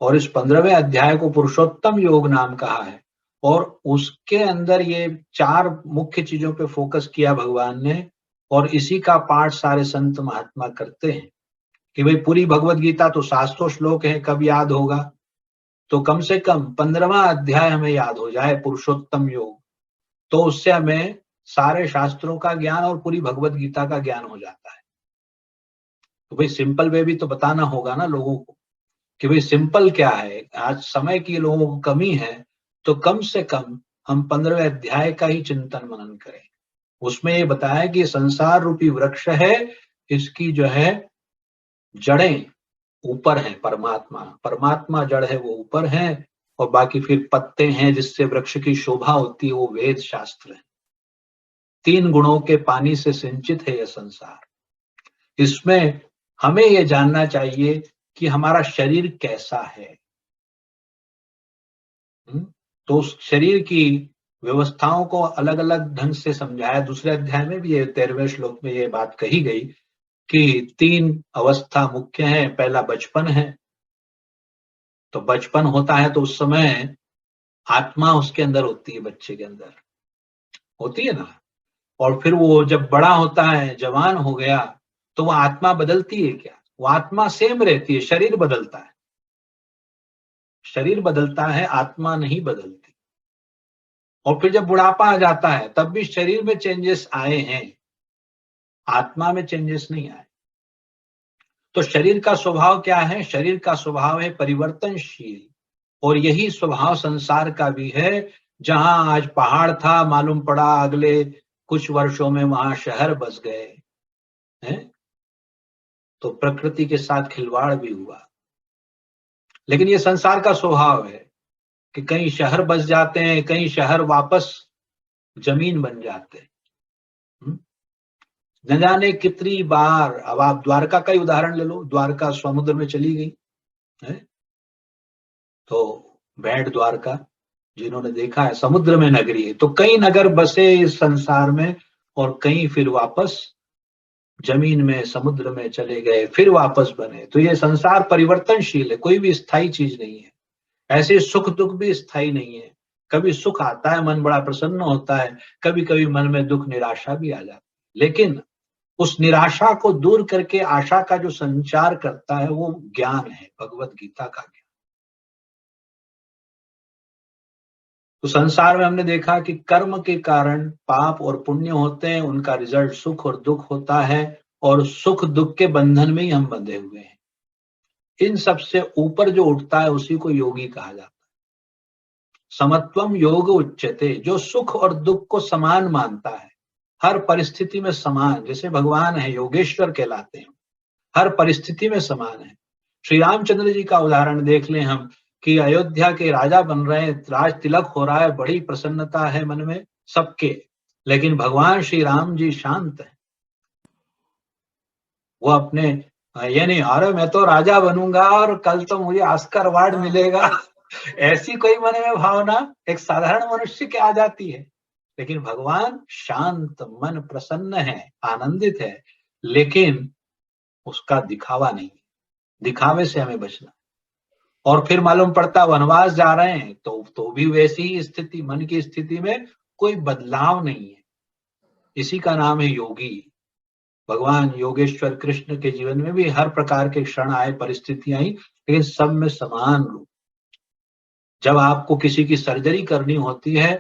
और इस 15वें अध्याय को पुरुषोत्तम योग नाम कहा है और उसके अंदर ये 4 मुख्य चीजों पे फोकस किया भगवान ने। और इसी का पाठ सारे संत महात्मा करते हैं कि भाई पूरी भगवत गीता तो 700 श्लोक है, कब याद होगा? तो कम से कम 15वां अध्याय हमें याद हो जाए, पुरुषोत्तम योग, तो उससे हमें सारे शास्त्रों का ज्ञान और पूरी भगवत गीता का ज्ञान हो जाता है। तो भाई सिंपल वे भी तो बताना होगा ना लोगों को कि भाई सिंपल क्या है। आज समय की लोगों को कमी है, तो कम से कम हम 15वें अध्याय का ही चिंतन मनन करें। उसमें ये बताया कि संसार रूपी वृक्ष है, इसकी जो है जड़ें ऊपर हैं, परमात्मा, परमात्मा जड़ है वो ऊपर है और बाकी फिर पत्ते हैं जिससे वृक्ष की शोभा होती है, वो वेद शास्त्र है। 3 गुणों के पानी से सिंचित है यह संसार। इसमें हमें यह जानना चाहिए कि हमारा शरीर कैसा है। तो उस शरीर की व्यवस्थाओं को अलग अलग ढंग से समझाया। दूसरे अध्याय में भी ये 13वें श्लोक में ये बात कही गई कि 3 अवस्था मुख्य है। पहला बचपन है, तो बचपन होता है तो उस समय आत्मा उसके अंदर होती है, बच्चे के अंदर होती है ना। और फिर वो जब बड़ा होता है, जवान हो गया, तो वो आत्मा बदलती है क्या? वो आत्मा सेम रहती है, शरीर बदलता है। शरीर बदलता है, आत्मा नहीं बदलती। और फिर जब बुढ़ापा आ जाता है तब भी शरीर में चेंजेस आए हैं, आत्मा में चेंजेस नहीं आए। तो शरीर का स्वभाव क्या है? शरीर का स्वभाव है परिवर्तनशील। और यही स्वभाव संसार का भी है। जहां आज पहाड़ था, मालूम पड़ा अगले कुछ वर्षों में वहां शहर बस गए हैं। तो प्रकृति के साथ खिलवाड़ भी हुआ। लेकिन ये संसार का स्वभाव है कि कहीं शहर बस जाते हैं, कहीं शहर वापस जमीन बन जाते हैं। न जाने कितनी बार, अब आप द्वारका का ही उदाहरण ले लो, द्वारका समुद्र में चली गई है। तो बैठ द्वारका, जिन्होंने देखा है, समुद्र में नगरी है। तो कई नगर बसे इस संसार में और कई फिर वापस जमीन में, समुद्र में चले गए, फिर वापस बने। तो ये संसार परिवर्तनशील है, कोई भी स्थायी चीज नहीं है। ऐसे सुख दुख भी स्थायी नहीं है। कभी सुख आता है, मन बड़ा प्रसन्न होता है, कभी कभी मन में दुख, निराशा भी आ जाती है। लेकिन उस निराशा को दूर करके आशा का जो संचार करता है वो ज्ञान है, भगवत गीता का ज्ञान। तो संसार में हमने देखा कि कर्म के कारण पाप और पुण्य होते हैं, उनका रिजल्ट सुख और दुख होता है, और सुख दुख के बंधन में ही हम बंधे हुए हैं। इन सबसे ऊपर जो उठता है उसी को योगी कहा जाता है। समत्वम योग उच्यते, जो सुख और दुख को समान मानता है, हर परिस्थिति में समान, जैसे भगवान है, योगेश्वर कहलाते हैं, हर परिस्थिति में समान है। श्री रामचंद्र जी का उदाहरण देख लें हम, कि अयोध्या के राजा बन रहे हैं, राज तिलक हो रहा है, बड़ी प्रसन्नता है मन में सबके, लेकिन भगवान श्री राम जी शांत है। वो अपने ये नहीं, अरे मैं तो राजा बनूंगा और कल तो मुझे ऑस्कर अवार्ड मिलेगा ऐसी कोई मन में भावना एक साधारण मनुष्य की आ जाती है। लेकिन भगवान शांत मन, प्रसन्न है, आनंदित है, लेकिन उसका दिखावा नहीं है। दिखावे से हमें बचना। और फिर मालूम पड़ता वनवास जा रहे हैं तो भी वैसी ही स्थिति, मन की स्थिति में कोई बदलाव नहीं है। इसी का नाम है योगी। भगवान योगेश्वर कृष्ण के जीवन में भी हर प्रकार के क्षण आए, परिस्थितियां आई, लेकिन सब में समान रूप। जब आपको किसी की सर्जरी करनी होती है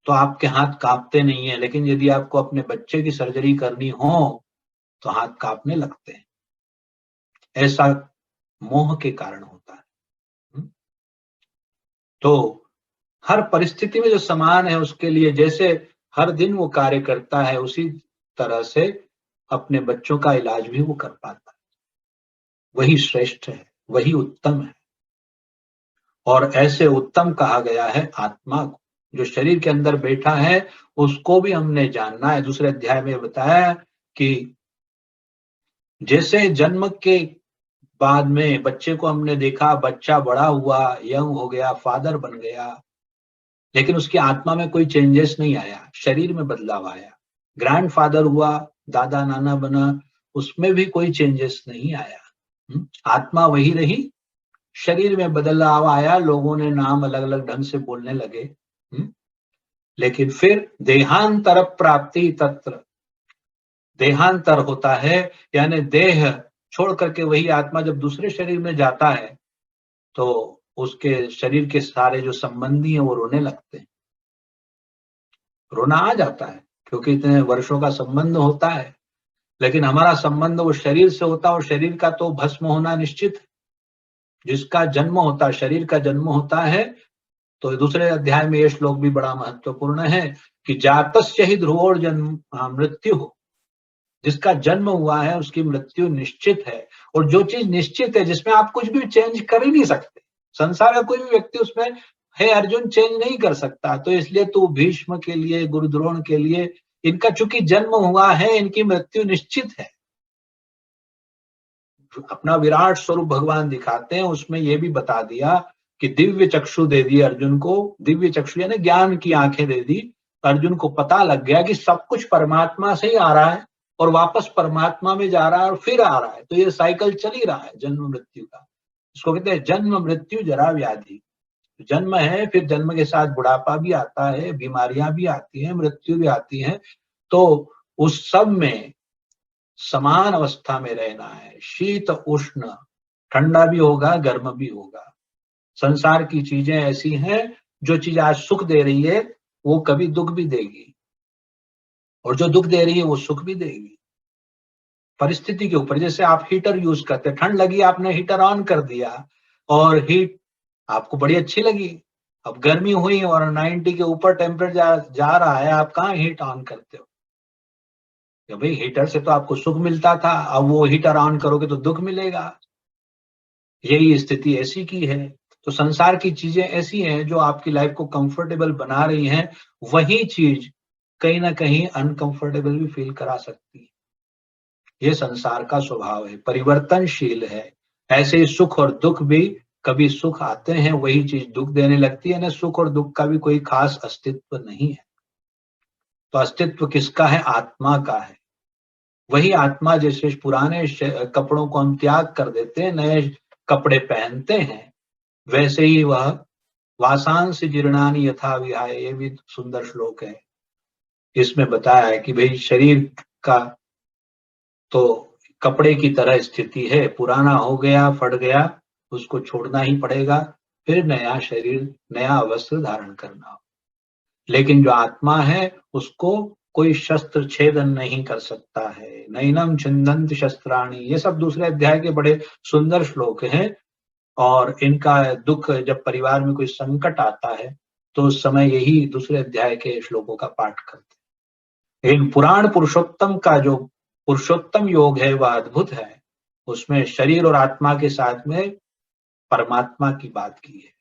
तो आपके हाथ कांपते नहीं है, लेकिन यदि आपको अपने बच्चे की सर्जरी करनी हो तो हाथ कांपने लगते हैं। ऐसा मोह के कारण होता है। तो हर परिस्थिति में जो समान है उसके लिए, जैसे हर दिन वो कार्य करता है, उसी तरह से अपने बच्चों का इलाज भी वो कर पाता है। वही श्रेष्ठ है, वही उत्तम है। और ऐसे उत्तम कहा गया है आत्मा को, जो शरीर के अंदर बैठा है उसको भी हमने जानना है। दूसरे अध्याय में बताया कि जैसे जन्म के बाद में बच्चे को हमने देखा, बच्चा बड़ा हुआ, यंग हो गया, फादर बन गया, लेकिन उसकी आत्मा में कोई चेंजेस नहीं आया, शरीर में बदलाव आया। ग्रैंडफादर हुआ, दादा नाना बना, उसमें भी कोई चेंजेस नहीं आया। आत्मा वही रही, शरीर में बदलाव आया, लोगों ने नाम अलग अलग ढंग से बोलने लगे। लेकिन फिर देहांतर प्राप्ति तत्र, देहांतर होता है, यानी देह छोड़ करके वही आत्मा जब दूसरे शरीर में जाता है तो उसके शरीर के सारे जो संबंधी हैं वो रोने लगते हैं। रोना आ जाता है क्योंकि इतने वर्षों का संबंध होता है, लेकिन हमारा संबंध वो शरीर से होता है, और शरीर का तो भस्म होना निश्चित है। जिसका जन्म होता है, शरीर का जन्म होता है, तो दूसरे अध्याय में ये श्लोक भी बड़ा महत्वपूर्ण है कि जातस्य ही ध्रुवोर जन्म मृत्यु हो, जिसका जन्म हुआ है उसकी मृत्यु निश्चित है। और जो चीज निश्चित है, जिसमें आप कुछ भी चेंज कर ही नहीं सकते, संसार का कोई भी व्यक्ति उसमें है अर्जुन चेंज नहीं कर सकता। तो इसलिए तो भीष्म के लिए, गुरु द्रोण के लिए, इनका चूंकि जन्म हुआ है, इनकी मृत्यु निश्चित है। अपना विराट स्वरूप भगवान दिखाते हैं, उसमें यह भी बता दिया कि दिव्य चक्षु दे दी अर्जुन को, दिव्य चक्षु यानी ज्ञान की आंखें दे दी। अर्जुन को पता लग गया कि सब कुछ परमात्मा से ही आ रहा है और वापस परमात्मा में जा रहा है और फिर आ रहा है। तो ये साइकिल चल ही रहा है जन्म मृत्यु का। इसको कहते हैं जन्म मृत्यु जरा व्याधि। जन्म है, फिर जन्म के साथ बुढ़ापा भी आता है, बीमारियां भी आती हैं, मृत्यु भी आती है। तो उस सब में समान अवस्था में रहना है। शीत उष्ण, ठंडा भी होगा, गर्म भी होगा। संसार की चीजें ऐसी हैं, जो चीज आज सुख दे रही है वो कभी दुख भी देगी, और जो दुख दे रही है वो सुख भी देगी। परिस्थिति के ऊपर, जैसे आप हीटर यूज करते, ठंड लगी आपने हीटर ऑन कर दिया और हीट आपको बड़ी अच्छी लगी। अब गर्मी हुई और 90 के ऊपर टेम्परेचर जा रहा है, आप कहाँ हीट ऑन करते हो? भाई हीटर से तो आपको सुख मिलता था, अब वो हीटर ऑन करोगे तो दुख मिलेगा। यही स्थिति ऐसी की है। तो संसार की चीजें ऐसी हैं जो आपकी लाइफ को कंफर्टेबल बना रही हैं, वही चीज कहीं ना कहीं अनकंफर्टेबल भी फील करा सकती है। ये संसार का स्वभाव है, परिवर्तनशील है। ऐसे ही सुख और दुख भी, कभी सुख आते हैं वही चीज दुख देने लगती है ना। सुख और दुख का भी कोई खास अस्तित्व नहीं है। तो अस्तित्व किसका है? आत्मा का है। वही आत्मा जैसे पुराने कपड़ों को हम त्याग कर देते हैं, नए कपड़े पहनते हैं, वैसे ही वह वासांस जीर्णानि यथा विहाय, ये भी सुंदर श्लोक है। इसमें बताया है कि भाई शरीर का तो कपड़े की तरह स्थिति है, पुराना हो गया, फट गया, उसको छोड़ना ही पड़ेगा, फिर नया शरीर, नया वस्त्र धारण करना। लेकिन जो आत्मा है उसको कोई शस्त्र छेदन नहीं कर सकता है। नैनम छिन्दन्ति शस्त्राणि, ये सब दूसरे अध्याय के बड़े सुंदर श्लोक हैं। और इनका दुख जब परिवार में कोई संकट आता है तो उस समय यही दूसरे अध्याय के श्लोकों का पाठ करते हैं। लेकिन पुराण पुरुषोत्तम का जो पुरुषोत्तम योग है वह अद्भुत है। उसमें शरीर और आत्मा के साथ में परमात्मा की बात की है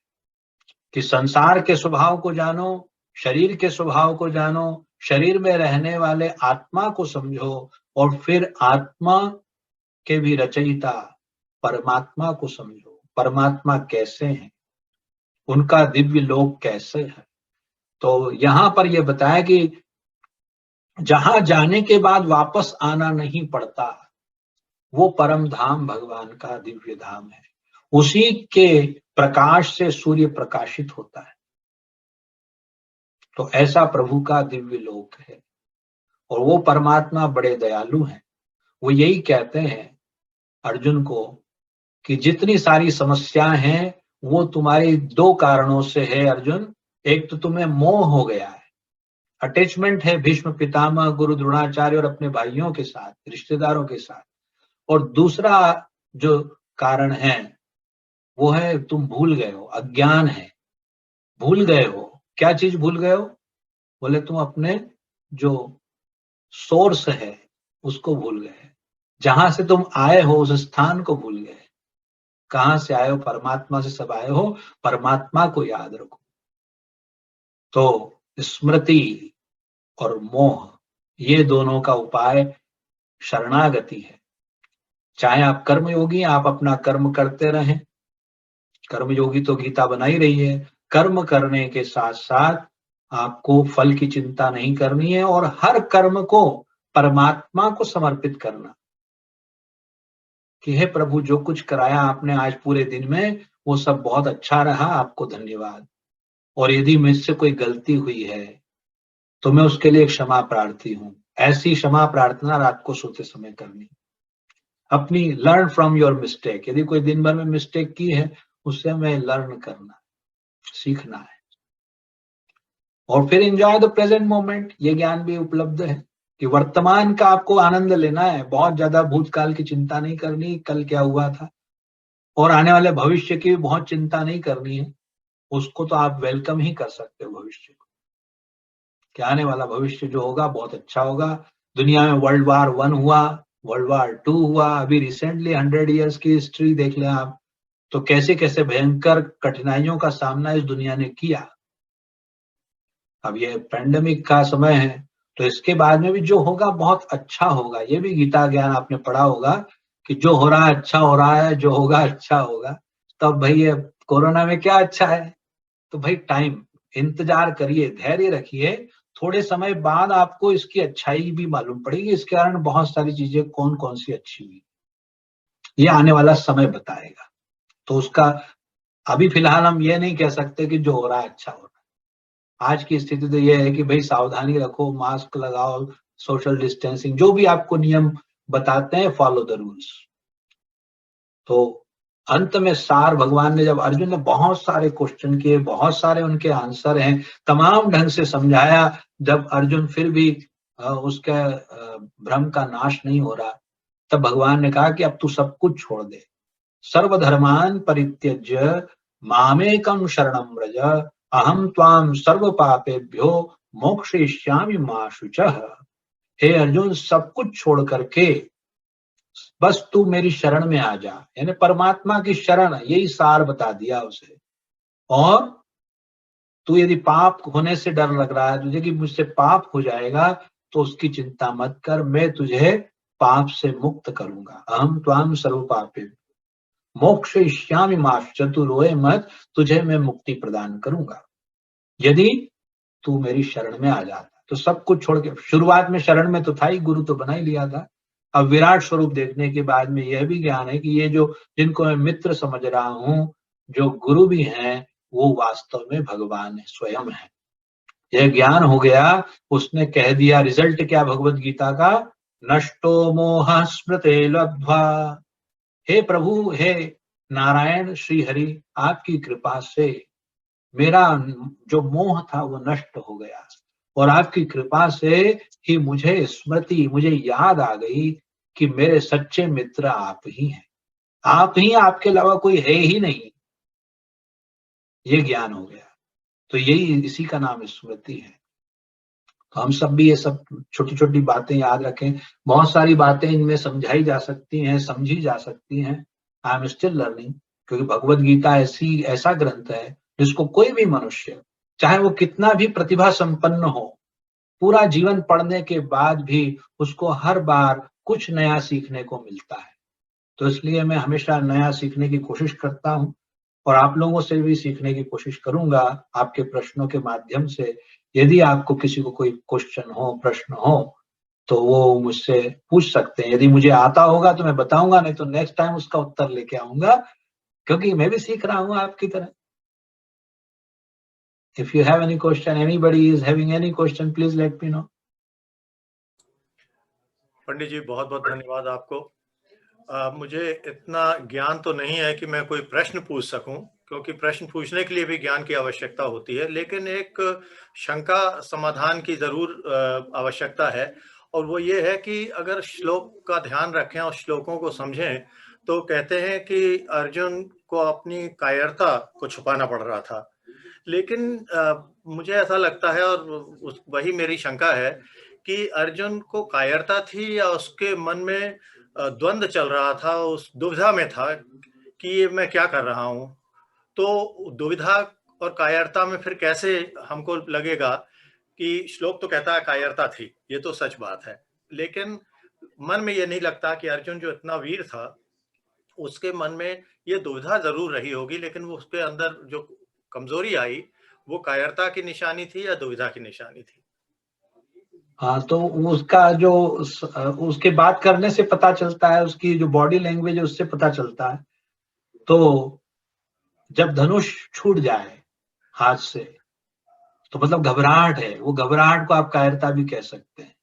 कि संसार के स्वभाव को जानो, शरीर के स्वभाव को जानो, शरीर में रहने वाले आत्मा को समझो, और फिर आत्मा के भी रचयिता परमात्मा को समझो। परमात्मा कैसे हैं, उनका दिव्य लोक कैसे है। तो यहां पर यह बताया कि जहां जाने के बाद वापस आना नहीं पड़ता, वो परम धाम भगवान का दिव्य धाम है। उसी के प्रकाश से सूर्य प्रकाशित होता है। तो ऐसा प्रभु का दिव्य लोक है। और वो परमात्मा बड़े दयालु हैं। वो यही कहते हैं अर्जुन को कि जितनी सारी समस्याएं हैं वो तुम्हारी दो कारणों से है अर्जुन। एक तो तुम्हें मोह हो गया है, अटैचमेंट है भीष्म पितामह, गुरु द्रोणाचार्य और अपने भाइयों के साथ, रिश्तेदारों के साथ। और दूसरा जो कारण है वो है तुम भूल गए हो, अज्ञान है, भूल गए हो। क्या चीज भूल गए हो? बोले तुम अपने जो सोर्स है उसको भूल गए, जहां से तुम आए हो उस स्थान को भूल गए। कहां से आए हो? परमात्मा से सब आए हो, परमात्मा को याद रखो। तो स्मृति और मोह, ये दोनों का उपाय शरणागति है। चाहे आप कर्मयोगी, आप अपना कर्म करते रहें, कर्मयोगी तो गीता बना ही रही है। कर्म करने के साथ साथ आपको फल की चिंता नहीं करनी है और हर कर्म को परमात्मा को समर्पित करना कि हे प्रभु, जो कुछ कराया आपने आज पूरे दिन में वो सब बहुत अच्छा रहा, आपको धन्यवाद। और यदि मुझसे कोई गलती हुई है तो मैं उसके लिए क्षमा प्रार्थी हूं। ऐसी क्षमा प्रार्थना रात को सोते समय करनी। अपनी लर्न फ्रॉम योर मिस्टेक, यदि कोई दिन भर में मिस्टेक की है उससे हमें लर्न करना, सीखना है। और फिर एंजॉय द प्रेजेंट मोमेंट, ये ज्ञान भी उपलब्ध है कि वर्तमान का आपको आनंद लेना है। बहुत ज्यादा भूतकाल की चिंता नहीं करनी, कल क्या हुआ था, और आने वाले भविष्य की भी बहुत चिंता नहीं करनी है। उसको तो आप वेलकम ही कर सकते हो भविष्य को, कि आने वाला भविष्य जो होगा बहुत अच्छा होगा। दुनिया में वर्ल्ड वार 1 हुआ, वर्ल्ड वार 2 हुआ, अभी रिसेंटली 100 ईयर्स की हिस्ट्री देख लें आप, तो कैसे कैसे भयंकर कठिनाइयों का सामना इस दुनिया ने किया। अब ये पैंडेमिक का समय है, तो इसके बाद में भी जो होगा बहुत अच्छा होगा। ये भी गीता ज्ञान आपने पढ़ा होगा कि जो हो रहा है अच्छा हो रहा है, जो होगा अच्छा होगा। तब भाई ये कोरोना में क्या अच्छा है? तो भाई टाइम, इंतजार करिए, धैर्य रखिए। थोड़े समय बाद आपको इसकी अच्छाई भी मालूम पड़ेगी। इसके कारण बहुत सारी चीजें कौन कौन सी अच्छी हुई, ये आने वाला समय बताएगा। तो उसका अभी फिलहाल हम ये नहीं कह सकते कि जो हो रहा है अच्छा हो रहा है। आज की स्थिति तो ये है कि भाई सावधानी रखो, मास्क लगाओ, सोशल डिस्टेंसिंग, जो भी आपको नियम बताते हैं, फॉलो द रूल्स। तो अंत में सार भगवान ने, जब अर्जुन ने बहुत सारे क्वेश्चन किए, बहुत सारे उनके आंसर हैं, तमाम ढंग से समझाया, जब अर्जुन फिर भी उसका भ्रम का नाश नहीं हो रहा, तब भगवान ने कहा कि अब तू सब कुछ छोड़ दे। सर्वधर्मान परित्यज्य मामेकम शरणं व्रज, अहम त्वाम सर्व पापेभ्यो मोक्षयिष्यामि मा शुचः। हे अर्जुन, सब कुछ छोड़ करके बस तू मेरी शरण में आ जा, यानी परमात्मा की शरण, यही सार बता दिया उसे। और तू यदि पाप होने से डर लग रहा है तुझे कि मुझसे पाप हो जाएगा, तो उसकी चिंता मत कर, मैं तुझे पाप से मुक्त करूंगा। अहम त्वाम सर्व पापे मोक्षयिष्यामि मा शुचः, तू रोए मत, तुझे मैं मुक्ति प्रदान करूंगा यदि तू मेरी शरण में आ जाता। तो सब कुछ छोड़ के, शुरुआत में शरण में तो था ही, गुरु तो बना ही लिया था। अब विराट स्वरूप देखने के बाद में यह भी ज्ञान है कि ये जो, जिनको मैं मित्र समझ रहा हूं, जो गुरु भी हैं, वो वास्तव में भगवान स्वयं है। यह ज्ञान हो गया। उसने कह दिया, रिजल्ट क्या भगवत गीता का? नष्टो मोह स्मृते लब्ध्वा। हे प्रभु, हे नारायण श्री हरि, आपकी कृपा से मेरा जो मोह था वो नष्ट हो गया और आपकी कृपा से ही मुझे याद आ गई कि मेरे सच्चे मित्र आप ही हैं। आप ही, आपके अलावा कोई है ही नहीं। ये ज्ञान हो गया। तो यही, इसी का नाम स्मृति है। तो हम सब भी ये सब छोटी छोटी बातें याद रखें। बहुत सारी बातें इनमें समझाई जा सकती हैं, समझी जा सकती हैं। आई एम स्टिल लर्निंग, क्योंकि भगवत गीता ऐसा ग्रंथ है जिसको कोई भी मनुष्य, चाहे वो कितना भी प्रतिभा संपन्न हो, पूरा जीवन पढ़ने के बाद भी उसको हर बार कुछ नया सीखने को मिलता है। तो इसलिए मैं हमेशा नया सीखने की कोशिश करता हूँ और आप लोगों से भी सीखने की कोशिश करूंगा आपके प्रश्नों के माध्यम से। यदि आपको किसी को कोई क्वेश्चन हो, प्रश्न हो, तो वो मुझसे पूछ सकते हैं। यदि मुझे आता होगा तो मैं बताऊंगा, नहीं तो नेक्स्ट टाइम उसका उत्तर लेके आऊंगा, क्योंकि मैं भी सीख रहा हूँ आपकी तरह। If you have any question, anybody is having any question, please let me know. पंडित जी बहुत बहुत धन्यवाद आपको। मुझे इतना ज्ञान तो नहीं है कि मैं कोई प्रश्न पूछ सकूं, क्योंकि प्रश्न पूछने के लिए भी ज्ञान की आवश्यकता होती है, लेकिन एक शंका समाधान की जरूर आवश्यकता है। और वो ये है कि अगर श्लोक का ध्यान रखें और श्लोकों को समझें, तो कहते हैं कि अर्जुन को अपनी कायरता को छुपाना पड़ रहा था। लेकिन मुझे ऐसा लगता है, और वही मेरी शंका है, कि अर्जुन को कायरता थी या उसके मन में द्वंद्व चल रहा था, उस दुविधा में था कि ये मैं क्या कर रहा हूँ। तो दुविधा और कायरता में फिर कैसे हमको लगेगा कि श्लोक तो कहता है कायरता थी, ये तो सच बात है, लेकिन मन में ये नहीं लगता कि अर्जुन जो इतना वीर था उसके मन में ये दुविधा जरूर रही होगी, लेकिन वो उसके अंदर जो कमजोरी आई वो कायरता की निशानी थी या दुविधा की निशानी थी। हाँ, तो उसका जो उसके बात करने से पता चलता है, उसकी जो बॉडी लैंग्वेज है उससे पता चलता है। तो जब धनुष छूट जाए हाथ से, तो मतलब घबराहट है, वो घबराहट को आप कायरता भी कह सकते हैं।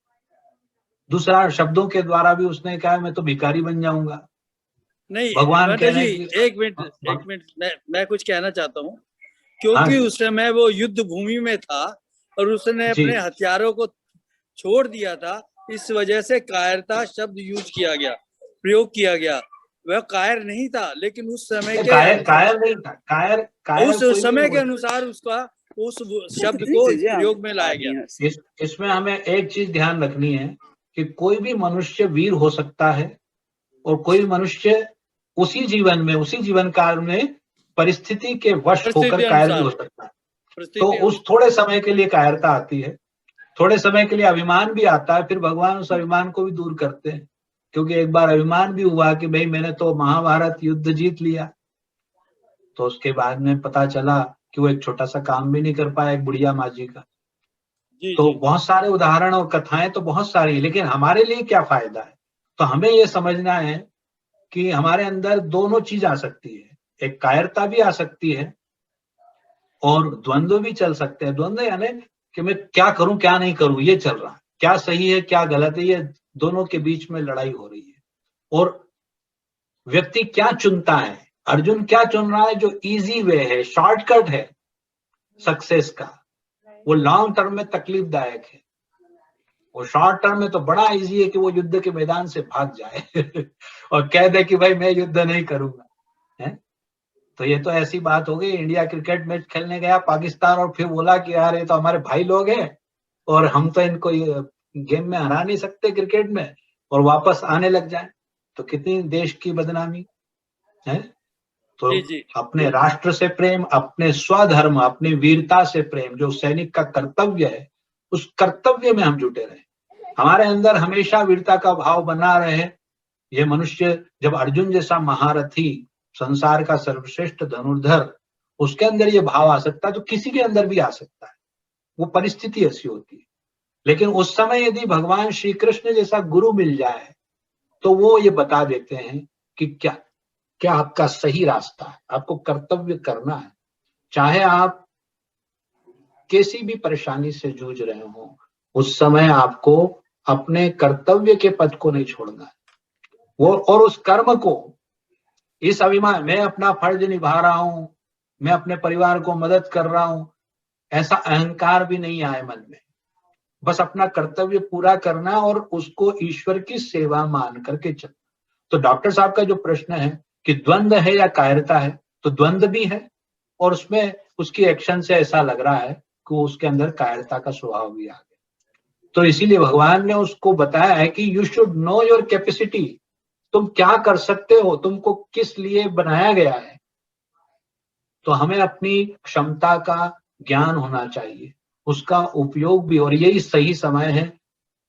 दूसरा, शब्दों के द्वारा भी उसने कहा मैं तो भिखारी बन जाऊंगा। नहीं भगवान कह रहे जी, हैं कि एक मिनट मैं कुछ कहना चाहता हूँ, हाँ क्योंकि जी, उस समय वो युद्ध भूमि में था और उसने जी, अपने हथियारों को छोड़ दिया था, इस वजह से कायरता शब्द यूज किया गया, प्रयोग किया गया। वह कायर नहीं था, लेकिन उस समय के कायर नहीं था। कायर उस कोई भी समय के हो। अनुसार उसका उस शब्द को प्रयोग में लाया गया। इसमें हमें एक चीज ध्यान रखनी है कि कोई भी मनुष्य वीर हो सकता है और कोई मनुष्य उसी जीवन काल में परिस्थिति के वश होकर कायर भी हो सकता है। तो उस थोड़े समय के लिए कायरता आती है, थोड़े समय के लिए अभिमान भी आता है, फिर भगवान उस अभिमान को भी दूर करते हैं। क्योंकि एक बार अभिमान भी हुआ कि भाई मैंने तो महाभारत युद्ध जीत लिया, तो उसके बाद में पता चला कि वो एक छोटा सा काम भी नहीं कर पाया एक बुढ़िया माँ जी का। तो बहुत सारे उदाहरण और कथाएं तो बहुत सारी, लेकिन हमारे लिए क्या फायदा है? तो हमें ये समझना है कि हमारे अंदर दोनों चीज आ सकती है, एक कायरता भी आ सकती है और द्वंद्व भी चल सकते हैं। द्वंद्व यानी कि मैं क्या करूं क्या नहीं करूं, ये चल रहा है, क्या सही है क्या गलत है, ये दोनों के बीच में लड़ाई हो रही है। और व्यक्ति क्या चुनता है, अर्जुन क्या चुन रहा है? जो इजी वे है, शॉर्टकट है सक्सेस का, वो लॉन्ग टर्म में तकलीफदायक है। वो शॉर्ट टर्म में तो बड़ा इजी है कि वो युद्ध के मैदान से भाग जाए और कह दे कि भाई मैं युद्ध नहीं करूंगा, है? तो ये तो ऐसी बात हो गई, इंडिया क्रिकेट मैच खेलने गया पाकिस्तान और फिर बोला कि यार ये तो हमारे भाई लोग हैं और हम तो इनको गेम में हरा नहीं सकते क्रिकेट में, और वापस आने लग जाए, तो कितनी देश की बदनामी है। तो अपने राष्ट्र से प्रेम, अपने स्वधर्म, अपनी वीरता से प्रेम, जो सैनिक का कर्तव्य है, उस कर्तव्य में हम जुटे रहे, हमारे अंदर हमेशा वीरता का भाव बना रहे। ये मनुष्य जब अर्जुन जैसा महारथी, संसार का सर्वश्रेष्ठ धनुर्धर, उसके अंदर ये भाव आ सकता है, तो किसी के अंदर भी आ सकता है। वो परिस्थिति ऐसी होती है। लेकिन उस समय यदि भगवान श्री कृष्ण जैसा गुरु मिल जाए, तो वो ये बता देते हैं कि क्या क्या आपका सही रास्ता है, आपको कर्तव्य करना है। चाहे आप किसी भी परेशानी से जूझ रहे हो, उस समय आपको अपने कर्तव्य के पद को नहीं छोड़ना है। वो और उस कर्म को, इस अभिमान, मैं अपना फर्ज निभा रहा हूं, मैं अपने परिवार को मदद कर रहा हूं, ऐसा अहंकार भी नहीं आए मन में। बस अपना कर्तव्य पूरा करना और उसको ईश्वर की सेवा मान करके चलना। तो डॉक्टर साहब का जो प्रश्न है कि द्वंद्व है या कायरता है, तो द्वंद्व भी है और उसमें उसकी एक्शन से ऐसा लग रहा है कि उसके अंदर कायरता का स्वभाव भी आ गया। तो इसीलिए भगवान ने उसको बताया है कि you should know your capacity, तुम क्या कर सकते हो, तुमको किस लिए बनाया गया है। तो हमें अपनी क्षमता का ज्ञान होना चाहिए, उसका उपयोग भी। और यही सही समय है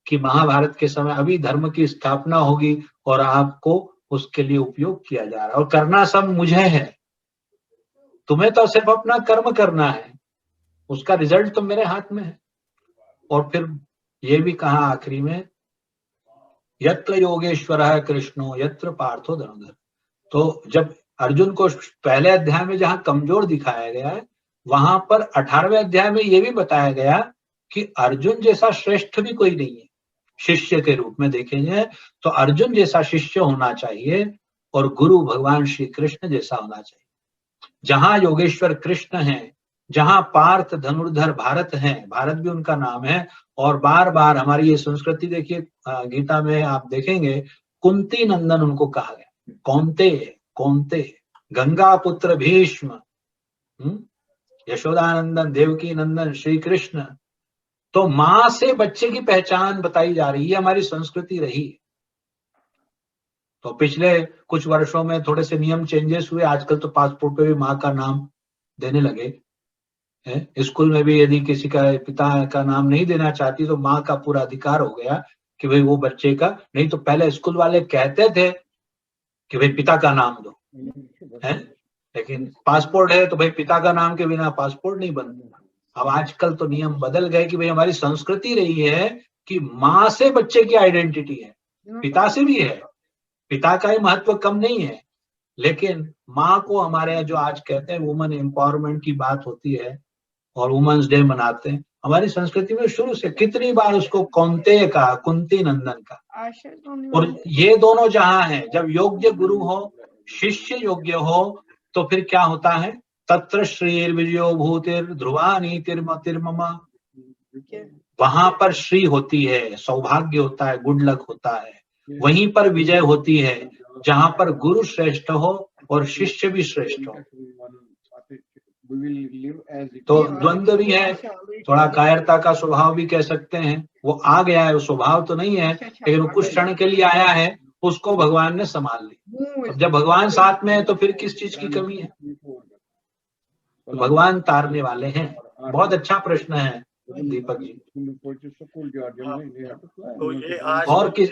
कि महाभारत के समय अभी धर्म की स्थापना होगी और आपको उसके लिए उपयोग किया जा रहा है। और करना सब मुझे है, तुम्हें तो सिर्फ अपना कर्म करना है, उसका रिजल्ट तो मेरे हाथ में है। और फिर ये भी कहा आखिरी में, यत्र योगेश्वरः कृष्णो यत्र पार्थो धनुर्धर। तो जब अर्जुन को पहले अध्याय में जहां कमजोर दिखाया गया है, वहां पर 18वें अध्याय में ये भी बताया गया कि अर्जुन जैसा श्रेष्ठ भी कोई नहीं है। शिष्य के रूप में देखेंगे तो अर्जुन जैसा शिष्य होना चाहिए और गुरु भगवान श्री कृष्ण जैसा होना चाहिए। जहां योगेश्वर कृष्ण हैं, जहां पार्थ धनुर्धर भारत हैं, भारत भी उनका नाम है। और बार बार हमारी ये संस्कृति देखिए, गीता में आप देखेंगे कुंती नंदन उनको कहा गया, कौन्ते कौन्ते, गंगा पुत्र भीष्म, यशोदानंदन, देवकी नंदन श्री कृष्ण। तो मां से बच्चे की पहचान बताई जा रही है, हमारी संस्कृति रही है। तो पिछले कुछ वर्षों में थोड़े से नियम चेंजेस हुए, आजकल तो पासपोर्ट पे भी माँ का नाम देने लगे हैं। स्कूल में भी यदि किसी का पिता का नाम नहीं देना चाहती तो माँ का पूरा अधिकार हो गया कि भाई वो बच्चे का, नहीं तो पहले स्कूल वाले कहते थे कि भाई पिता का नाम दो है, लेकिन पासपोर्ट है तो भाई पिता का नाम के बिना पासपोर्ट नहीं बनता। अब आजकल तो नियम बदल गए कि भाई हमारी संस्कृति रही है कि माँ से बच्चे की आइडेंटिटी है, पिता से भी है, पिता का ही महत्व कम नहीं है, लेकिन माँ को हमारे यहाँ जो आज कहते हैं वुमन एम्पावरमेंट की बात होती है और वुमेन्स डे मनाते हैं, हमारी संस्कृति में शुरू से कितनी बार उसको कौन्तेय कहा, कुंती नंदन का। और ये दोनों जहां हैं, जब योग्य गुरु हो, शिष्य योग्य हो, तो फिर क्या होता है, तत्र श्रीर विजयो भूतिर ध्रुवा नीतिर्मतिर्ममा, वहां पर श्री होती है, सौभाग्य होता है, गुड लक होता है। वहीं पर विजय होती है जहां पर गुरु श्रेष्ठ हो और शिष्य भी श्रेष्ठ हो। तो द्वंद्व भी है, थोड़ा कायरता का स्वभाव भी कह सकते हैं, वो आ गया है, वो स्वभाव तो नहीं है, लेकिन वो कुछ क्षण के लिए आया है, उसको भगवान ने संभाल ली। जब भगवान साथ में है तो फिर किस चीज की कमी है, तो भगवान तारने वाले हैं। बहुत अच्छा प्रश्न है दीपक जी। तो ये आज और किस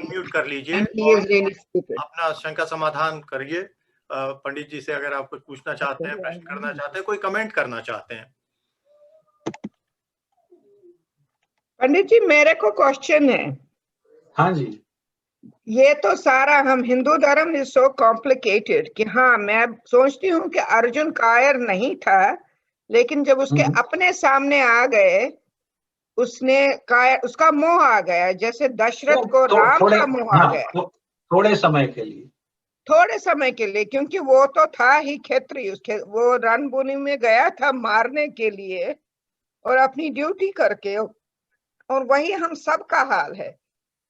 म्यूट कर लीजिए, अपना शंका समाधान करिए। पंडित जी से अगर आप कुछ पूछना चाहते हैं, प्रश्न करना चाहते हैं, कोई कमेंट करना चाहते हैं। पंडित जी मेरे को क्वेश्चन है। हाँ जी, ये तो सारा हम हिंदू धर्म इज सो कॉम्प्लिकेटेड कि हाँ मैं सोचती हूँ कि अर्जुन कायर नहीं था, लेकिन जब उसके अपने सामने आ गए उसने कायर, उसका मोह आ गया, जैसे दशरथ को राम का मोह आ गया। थोड़े समय के लिए, थोड़े समय के लिए, क्योंकि वो तो था ही क्षत्रिय, उसके वो रणभूमि में गया था मारने के लिए और अपनी ड्यूटी करके। और वही हम सब का हाल है,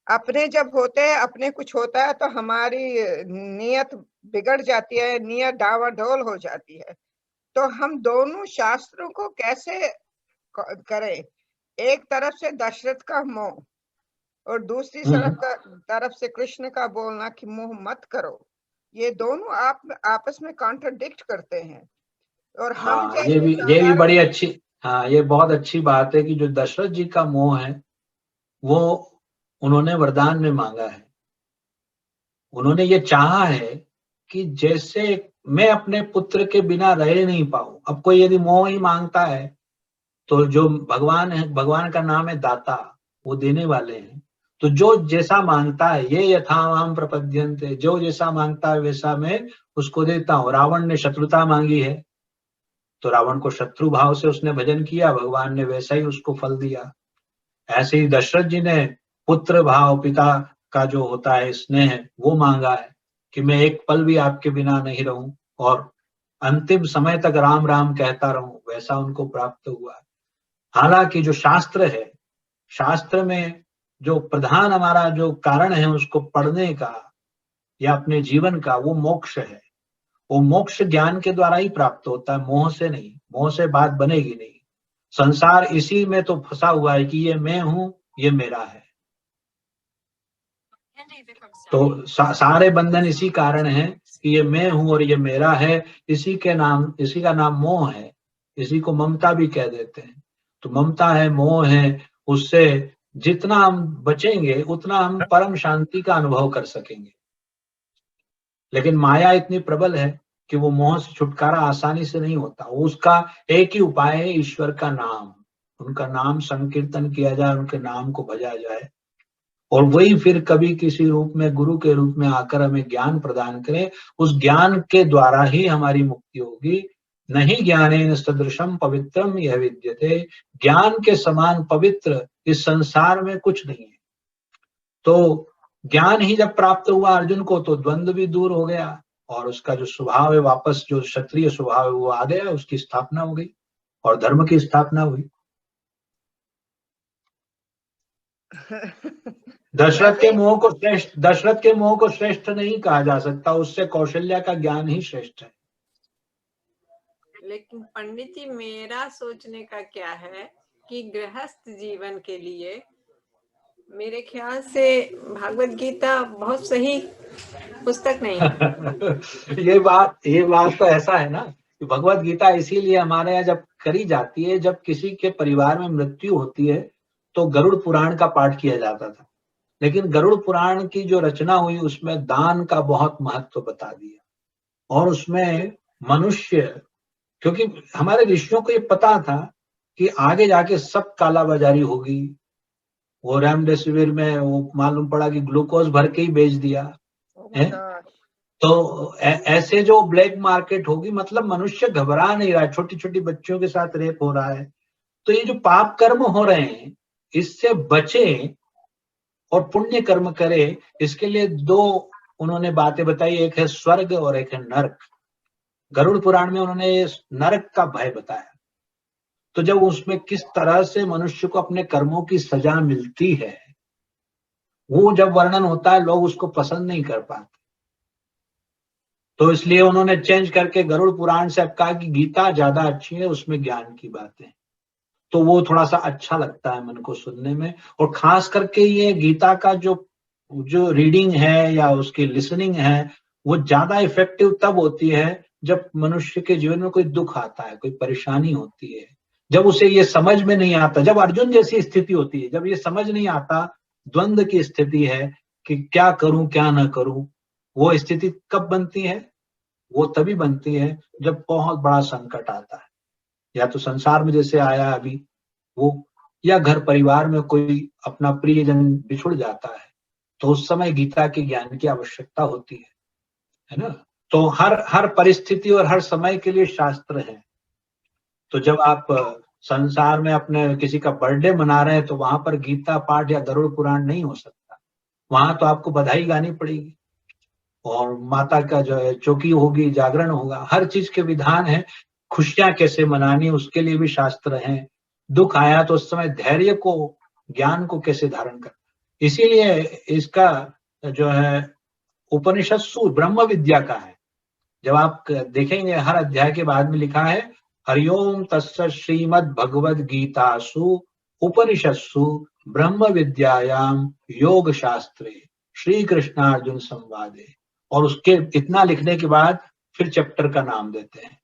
अपने जब होते हैं, अपने कुछ होता है तो हमारी नियत बिगड़ जाती है, नियत डावाडोल हो जाती है। तो हम दोनों शास्त्रों को कैसे करें, एक तरफ से दशरथ का मोह और दूसरी तरफ से कृष्ण का बोलना कि मोह मत करो, ये दोनों आपस में कॉन्ट्रडिक्ट करते हैं। और हम ये भी बड़ी अच्छी, हाँ ये बहुत अच्छी बात है कि जो दशरथ जी का मोह है वो उन्होंने वरदान में मांगा है। उन्होंने ये चाहा है कि जैसे मैं अपने पुत्र के बिना रह नहीं पाऊं। अब कोई यदि मोह ही मांगता है तो जो भगवान है, भगवान का नाम है दाता, वो देने वाले हैं। तो जो जैसा मांगता है, ये यथावाम प्रपद्यन्ते, जो जैसा मांगता है वैसा मैं उसको देता हूँ। रावण ने शत्रुता मांगी है तो रावण को शत्रु भाव से उसने भजन किया, भगवान ने वैसा ही उसको फल दिया। ऐसे ही दशरथ जी ने पुत्र भाव, पिता का जो होता है स्नेह, वो मांगा है। कि मैं एक पल भी आपके बिना नहीं रहूं और अंतिम समय तक राम राम कहता रहूं, वैसा उनको प्राप्त हुआ। हालांकि जो शास्त्र है, शास्त्र में जो प्रधान हमारा जो कारण है उसको पढ़ने का या अपने जीवन का, वो मोक्ष है। वो मोक्ष ज्ञान के द्वारा ही प्राप्त होता है, मोह से नहीं। मोह से बात बनेगी नहीं। संसार इसी में तो फंसा हुआ है कि ये मैं हूं, ये मेरा है। तो सारे बंधन इसी कारण है कि ये मैं हूं और ये मेरा है। इसी का नाम मोह है। इसी को ममता भी कह देते हैं। तो ममता है, मोह है, उससे जितना हम बचेंगे उतना हम परम शांति का अनुभव कर सकेंगे। लेकिन माया इतनी प्रबल है कि वो मोह से छुटकारा आसानी से नहीं होता। उसका एक ही उपाय है, ईश्वर का नाम। उनका नाम संकीर्तन किया जाए, उनके नाम को भजा जाए, और वही फिर कभी किसी रूप में, गुरु के रूप में आकर हमें ज्ञान प्रदान करे। उस ज्ञान के द्वारा ही हमारी मुक्ति होगी। नहीं ज्ञानेन सदृशम पवित्रम यह विद्यते। ज्ञान के समान पवित्र इस संसार में कुछ नहीं है। तो ज्ञान ही जब प्राप्त हुआ अर्जुन को, तो द्वंद्व भी दूर हो गया और उसका जो स्वभाव है, वापस जो क्षत्रिय स्वभाव है वो आ गया। उसकी स्थापना हो गई और धर्म की स्थापना हुई। दशरथ के मोह को श्रेष्ठ नहीं कहा जा सकता। उससे कौशल्या का ज्ञान ही श्रेष्ठ है। लेकिन पंडित जी, मेरा सोचने का क्या है कि गृहस्थ जीवन के लिए मेरे ख्याल से भागवत गीता बहुत सही पुस्तक नहीं है। ये बात तो ऐसा है ना कि भगवत गीता इसीलिए हमारे यहाँ जब करी जाती है, जब किसी के परिवार में मृत्यु होती है तो गरुड़ पुराण का पाठ किया जाता था। लेकिन गरुड़ पुराण की जो रचना हुई उसमें दान का बहुत महत्व बता दिया। और उसमें मनुष्य, क्योंकि हमारे ऋषियों को ये पता था कि आगे जाके सब कालाबाजारी होगी। वो रेमडेसिविर में वो मालूम पड़ा कि ग्लूकोज भर के ही बेच दिया है। तो ऐसे जो ब्लैक मार्केट होगी, मतलब मनुष्य घबरा नहीं रहा है। छोटी छोटी बच्चियों के साथ रेप हो रहा है। तो ये जो पाप कर्म हो रहे हैं, इससे बचे और पुण्य कर्म करे, इसके लिए दो उन्होंने बातें बताई। एक है स्वर्ग और एक है नरक। गरुड़ पुराण में उन्होंने नरक का भय बताया। तो जब उसमें किस तरह से मनुष्य को अपने कर्मों की सजा मिलती है, वो जब वर्णन होता है, लोग उसको पसंद नहीं कर पाते। तो इसलिए उन्होंने चेंज करके गरुड़ पुराण से अब कहा कि गीता ज्यादा अच्छी है, उसमें ज्ञान की बातें। तो वो थोड़ा सा अच्छा लगता है मन को सुनने में। और खास करके ये गीता का जो रीडिंग है या उसकी लिसनिंग है, वो ज्यादा इफेक्टिव तब होती है जब मनुष्य के जीवन में कोई दुख आता है, कोई परेशानी होती है, जब उसे ये समझ में नहीं आता। जब अर्जुन जैसी स्थिति होती है, जब ये समझ नहीं आता, द्वंद्व की स्थिति है कि क्या करूं क्या ना करूं, वो स्थिति कब बनती है? वो तभी बनती है जब बहुत बड़ा संकट आता है, या तो संसार में जैसे आया अभी वो, या घर परिवार में कोई अपना प्रियजन बिछुड़ जाता है, तो उस समय गीता के ज्ञान की आवश्यकता होती है ना। तो हर परिस्थिति और हर समय के लिए शास्त्र है। तो जब आप संसार में अपने किसी का बर्थडे मना रहे हैं, तो वहां पर गीता पाठ या गरुड़ पुराण नहीं हो सकता। वहां तो आपको बधाई गानी पड़ेगी और माता का जो है चौकी होगी, जागरण होगा, हर चीज के विधान है। खुशियां कैसे मनानी, उसके लिए भी शास्त्र हैं। दुख आया तो उस समय धैर्य को, ज्ञान को कैसे धारण करना। इसीलिए इसका जो है उपनिषद ब्रह्म विद्या का है। जब आप देखेंगे हर अध्याय के बाद में लिखा है हरिओम तस्य श्रीमद् भगवद गीतासु उपनिषत्सु ब्रह्म विद्यायाम योग शास्त्रे श्री कृष्णार्जुन संवादे। और उसके इतना लिखने के बाद फिर चैप्टर का नाम देते हैं।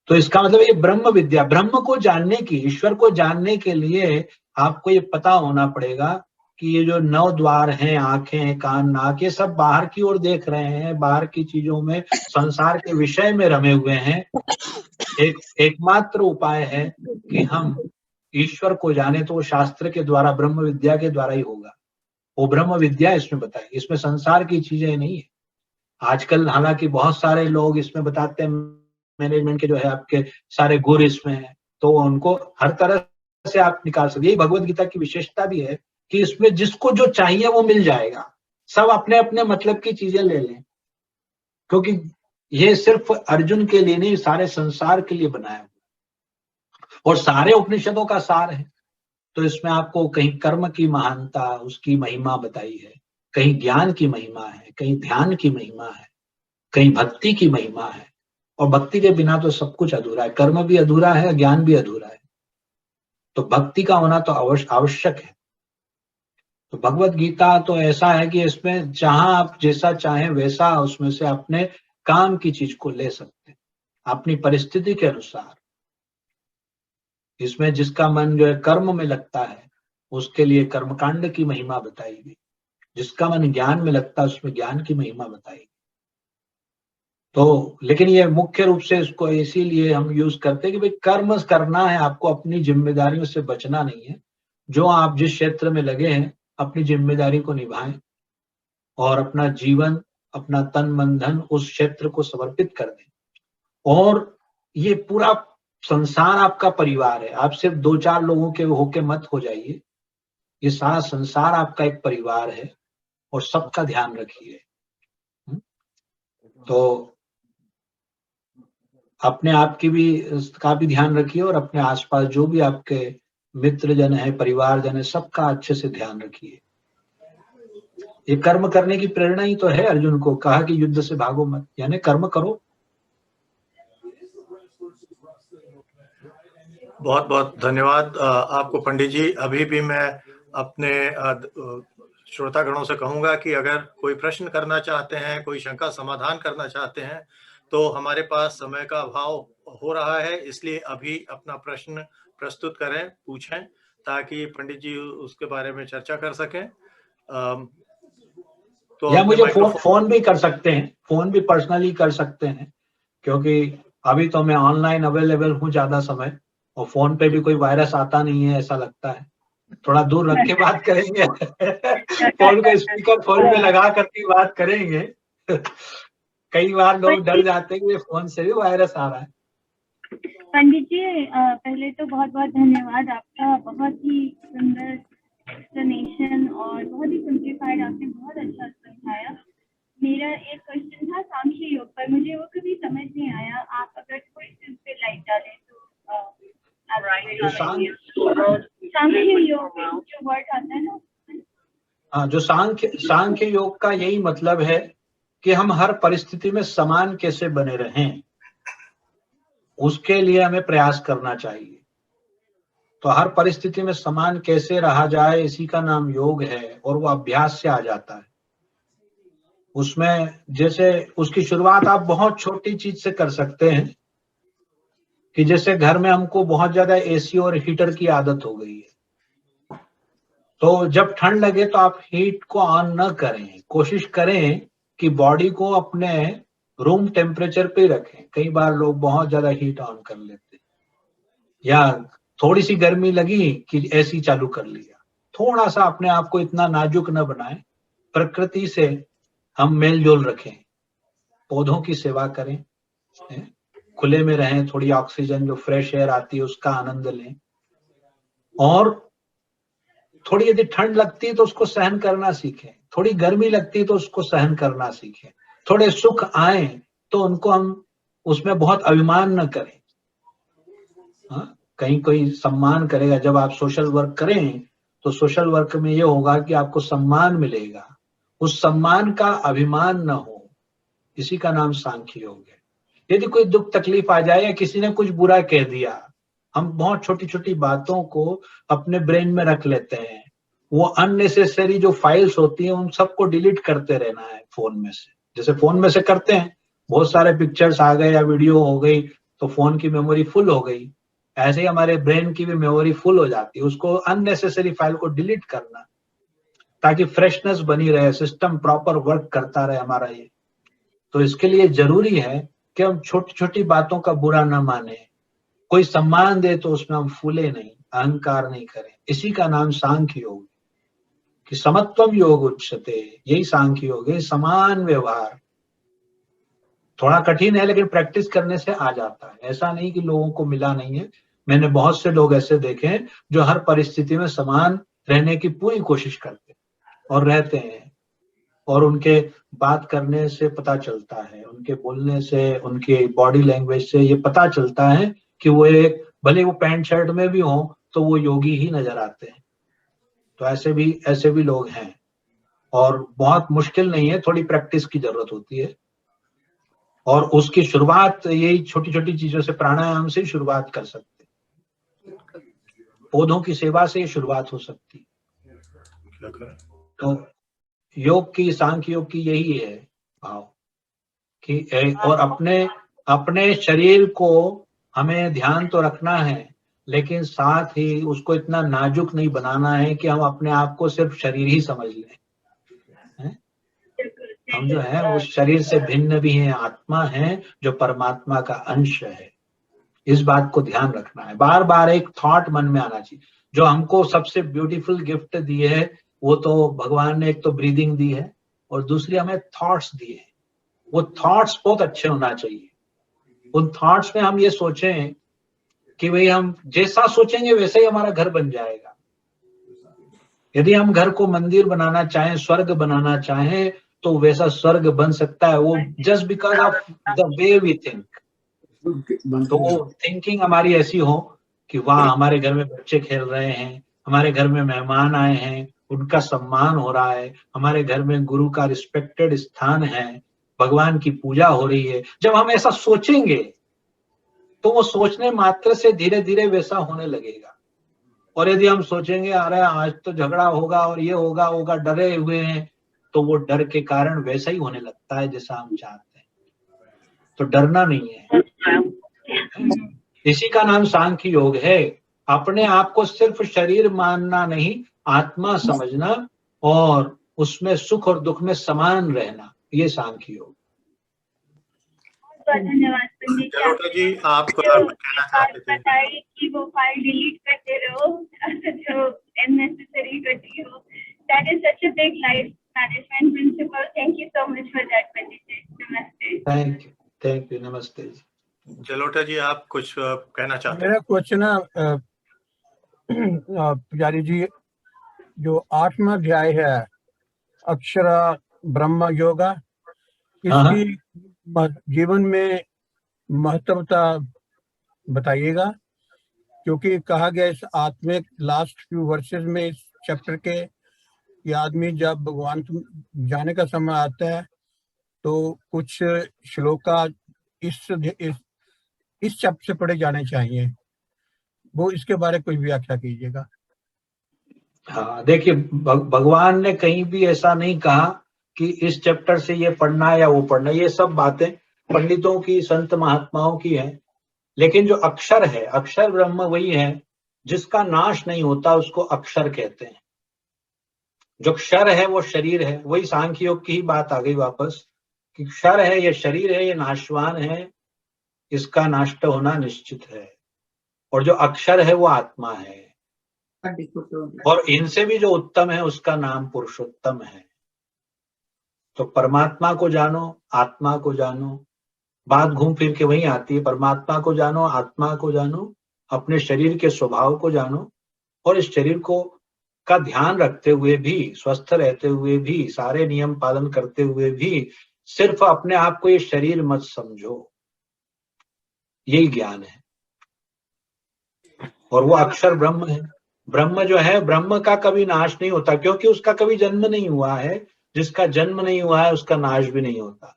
तो इसका मतलब ये ब्रह्म विद्या, ब्रह्म को जानने की, ईश्वर को जानने के लिए आपको ये पता होना पड़ेगा कि ये जो 9 द्वार हैं, आंखें, कान, नाक, ये सब बाहर की ओर देख रहे हैं, बाहर की चीजों में, संसार के विषय में रमे हुए हैं। एकमात्र उपाय है कि हम ईश्वर को जाने, तो वो शास्त्र के द्वारा, ब्रह्म विद्या के द्वारा ही होगा। वो ब्रह्म विद्या इसमें बताई, इसमें संसार की चीजें नहीं है। आजकल हालांकि बहुत सारे लोग इसमें बताते हैं, मैनेजमेंट के जो है आपके सारे गुर इसमें है, तो उनको हर तरह से आप निकाल सकते। यही भगवत गीता की विशेषता भी है कि इसमें जिसको जो चाहिए वो मिल जाएगा। सब अपने अपने मतलब की चीजें ले लें, क्योंकि ये सिर्फ अर्जुन के लिए नहीं, सारे संसार के लिए बनाया हुआ और सारे उपनिषदों का सार है। तो इसमें आपको कहीं कर्म की महानता, उसकी महिमा बताई है, कहीं ज्ञान की महिमा है, कहीं ध्यान की महिमा है, कहीं भक्ति की महिमा है। और भक्ति के बिना तो सब कुछ अधूरा है, कर्म भी अधूरा है, ज्ञान भी अधूरा है। तो भक्ति का होना तो आवश्यक है। तो भगवत गीता तो ऐसा है कि इसमें जहां आप जैसा चाहें वैसा उसमें से अपने काम की चीज को ले सकते हैं, अपनी परिस्थिति के अनुसार। इसमें जिसका मन जो है कर्म में लगता है उसके लिए कर्मकांड की महिमा बताई गई, जिसका मन ज्ञान में लगता है उसमें ज्ञान की महिमा बताई गई। तो लेकिन ये मुख्य रूप से इसको इसीलिए हम यूज करते हैं कि भाई कर्म करना है, आपको अपनी जिम्मेदारियों से बचना नहीं है। जो आप जिस क्षेत्र में लगे हैं अपनी जिम्मेदारी को निभाएं और अपना जीवन, अपना तन मन धन उस क्षेत्र को समर्पित कर दें। और ये पूरा संसार आपका परिवार है, आप सिर्फ 2-4 लोगों के होके मत हो जाइए। ये सारा संसार आपका एक परिवार है और सबका ध्यान रखिए। तो अपने आप की भी का भी ध्यान रखिए और अपने आसपास जो भी आपके मित्र जन है, परिवार जन है, सबका अच्छे से ध्यान रखिए। ये कर्म करने की प्रेरणा ही तो है। अर्जुन को कहा कि युद्ध से भागो मत, यानी कर्म करो। बहुत बहुत धन्यवाद आपको पंडित जी। अभी भी मैं अपने श्रोतागणों से कहूंगा कि अगर कोई प्रश्न करना चाहते हैं, कोई शंका समाधान करना चाहते हैं, तो हमारे पास समय का अभाव हो रहा है, इसलिए अभी अपना प्रश्न प्रस्तुत करें, पूछें, ताकि पंडित जी उसके बारे में चर्चा कर सकें। तो या मुझे फोन भी कर सकते हैं, फोन भी पर्सनली कर सकते हैं, क्योंकि अभी तो मैं ऑनलाइन अवेलेबल हूँ ज्यादा समय, और फोन पे भी कोई वायरस आता नहीं है ऐसा लगता है। थोड़ा दूर रख के बात करेंगे फोन को स्पीकर फोन पे लगा करके बात करेंगे। कई बार लोग डर जाते हैं कि फोन से भी वायरस आ रहा है। पंडित जी, पहले तो बहुत बहुत धन्यवाद आपका, बहुत ही सुंदर एक्सप्लेनेशन और बहुत ही सिंप्लीफाइड, आपने बहुत अच्छा समझाया। मेरा एक क्वेश्चन था सांख्य योग पर, मुझे वो कभी समझ नहीं आया, आप अगर थोड़ी सी उस पे लाइट डालें तो। सांख्य योग जो वर्ड आता है ना, हाँ, जो सांख्य योग का यही मतलब है कि हम हर परिस्थिति में समान कैसे बने रहें, उसके लिए हमें प्रयास करना चाहिए। तो हर परिस्थिति में समान कैसे रहा जाए, इसी का नाम योग है, और वो अभ्यास से आ जाता है। उसमें जैसे उसकी शुरुआत आप बहुत छोटी चीज से कर सकते हैं, कि जैसे घर में हमको बहुत ज्यादा एसी और हीटर की आदत हो गई है, तो जब ठंड लगे तो आप हीट को ऑन न करें, कोशिश करें कि बॉडी को अपने रूम टेम्परेचर पे रखें। कई बार लोग बहुत ज्यादा हीट ऑन कर लेते हैं, या थोड़ी सी गर्मी लगी कि एसी चालू कर लिया। थोड़ा सा अपने आप को इतना नाजुक न बनाएं, प्रकृति से हम मेल जोल रखें, पौधों की सेवा करें, खुले में रहें, थोड़ी ऑक्सीजन जो फ्रेश एयर आती है उसका आनंद लें, और थोड़ी यदि ठंड लगती है तो उसको सहन करना सीखें, थोड़ी गर्मी लगती है तो उसको सहन करना सीखें, थोड़े सुख आए तो उनको हम उसमें बहुत अभिमान न करें। हाँ, कहीं कोई सम्मान करेगा, जब आप सोशल वर्क करें तो सोशल वर्क में ये होगा कि आपको सम्मान मिलेगा, उस सम्मान का अभिमान न हो, इसी का नाम सांख्य योग है। यदि कोई दुख तकलीफ आ जाए या किसी ने कुछ बुरा कह दिया, हम बहुत छोटी छोटी बातों को अपने ब्रेन में रख लेते हैं। वो अननेसेसरी जो फाइल्स होती हैं उन सबको डिलीट करते रहना है फोन में से। जैसे फोन में से करते हैं, बहुत सारे पिक्चर्स आ गए या वीडियो हो गई तो फोन की मेमोरी फुल हो गई, ऐसे ही हमारे ब्रेन की भी मेमोरी फुल हो जाती है। उसको अननेसेसरी फाइल को डिलीट करना, ताकि फ्रेशनेस बनी रहे, सिस्टम प्रॉपर वर्क करता रहे हमारा ये। तो इसके लिए जरूरी है कि हम छोटी छोटी बातों का बुरा न माने, कोई सम्मान दे तो उसमें हम फूले नहीं, अहंकार नहीं करें। इसी का नाम सांख्य योग, कि समत्वम योग उच्यते, यही सांख्य योग है, समान व्यवहार। थोड़ा कठिन है लेकिन प्रैक्टिस करने से आ जाता है। ऐसा नहीं कि लोगों को मिला नहीं है, मैंने बहुत से लोग ऐसे देखे हैं जो हर परिस्थिति में समान रहने की पूरी कोशिश करते हैं और रहते हैं। और उनके बात करने से पता चलता है, उनके बोलने से, उनके बॉडी लैंग्वेज से ये पता चलता है कि वो एक, भले वो पैंट शर्ट में भी हो तो वो योगी ही नजर आते हैं। तो ऐसे भी लोग हैं, और बहुत मुश्किल नहीं है, थोड़ी प्रैक्टिस की जरूरत होती है। और उसकी शुरुआत यही छोटी छोटी चीजों से, प्राणायाम से शुरुआत कर सकते हैं, पौधों की सेवा से शुरुआत हो सकती है। तो योग की, सांख्य योग की यही है भाव कि और अपने शरीर को हमें ध्यान तो रखना है, लेकिन साथ ही उसको इतना नाजुक नहीं बनाना है कि हम अपने आप को सिर्फ शरीर ही समझ लें। हम जो है उस शरीर से भिन्न भी हैं, आत्मा है जो परमात्मा का अंश है। इस बात को ध्यान रखना है। बार बार एक थॉट मन में आना चाहिए। जो हमको सबसे ब्यूटीफुल गिफ्ट दी है वो तो भगवान ने, एक तो ब्रीदिंग दी है और दूसरी हमें थॉट्स दिए हैं। वो थॉट्स बहुत अच्छे होना चाहिए। उन थॉट्स में हम ये सोचें कि भाई हम जैसा सोचेंगे वैसे ही हमारा घर बन जाएगा। यदि हम घर को मंदिर बनाना चाहें, स्वर्ग बनाना चाहें, तो वैसा स्वर्ग बन सकता है, वो just because of the way we think. तो वो थिंकिंग हमारी ऐसी हो कि वाह, हमारे घर में बच्चे खेल रहे हैं, हमारे घर में मेहमान आए हैं, उनका सम्मान हो रहा है, हमारे घर में गुरु का रिस्पेक्टेड स्थान है, भगवान की पूजा हो रही है। जब हम ऐसा सोचेंगे तो वो सोचने मात्र से धीरे धीरे वैसा होने लगेगा। और यदि हम सोचेंगे अरे आज तो झगड़ा होगा और ये होगा, डरे हुए हैं, तो वो डर के कारण वैसा ही होने लगता है जैसा हम चाहते हैं। तो डरना नहीं है। इसी का नाम सांख्य योग है। अपने आप को सिर्फ शरीर मानना नहीं, आत्मा समझना और उसमें सुख और दुख में समान रहना, ये सांख्य योग। धन्यवाद पंडित जी, आप कहना चाहते थे? बताइए कि वो फाइल डिलीट करते रहो जो अननेसेसरी करती हो। That is such a big life management principle. Thank you so much for that Pandit ji. नमस्ते। थैंक यू, नमस्ते जी। जलोटा जी, आप कुछ कहना चाहते हैं? मेरा क्वेश्चन है पुजारी जी, जो 8वां अध्याय है अक्षर ब्रह्म योगा, इसकी जीवन में महत्वता बताइएगा। क्योंकि कहा गया इस आत्मिक लास्ट फ्यू वर्सेस में इस चैप्टर के, कि आदमी जब भगवान जाने का समय आता है तो कुछ श्लोका इस चैप्टर से पढ़े जाने चाहिए। वो इसके बारे में कोई व्याख्या कीजिएगा। हाँ, देखिए, भगवान ने कहीं भी ऐसा नहीं कहा कि इस चैप्टर से ये पढ़ना है या वो पढ़ना है। ये सब बातें पंडितों की, संत महात्माओं की हैं। लेकिन जो अक्षर है, अक्षर ब्रह्म वही है जिसका नाश नहीं होता, उसको अक्षर कहते हैं। जो क्षर है वो शरीर है। वही सांख्य योग की ही बात आ गई वापस कि क्षर है, ये शरीर है, ये नाशवान है, इसका नष्ट होना निश्चित है। और जो अक्षर है वो आत्मा है, और इनसे भी जो उत्तम है उसका नाम पुरुषोत्तम है। तो परमात्मा को जानो, आत्मा को जानो, बात घूम फिर के वहीं आती है। परमात्मा को जानो, आत्मा को जानो, अपने शरीर के स्वभाव को जानो, और इस शरीर को का ध्यान रखते हुए भी, स्वस्थ रहते हुए भी, सारे नियम पालन करते हुए भी सिर्फ अपने आप को ये शरीर मत समझो। यही ज्ञान है, और वो अक्षर ब्रह्म है। ब्रह्म जो है, ब्रह्म का कभी नाश नहीं होता, क्योंकि उसका कभी जन्म नहीं हुआ है। जिसका जन्म नहीं हुआ है उसका नाश भी नहीं होता,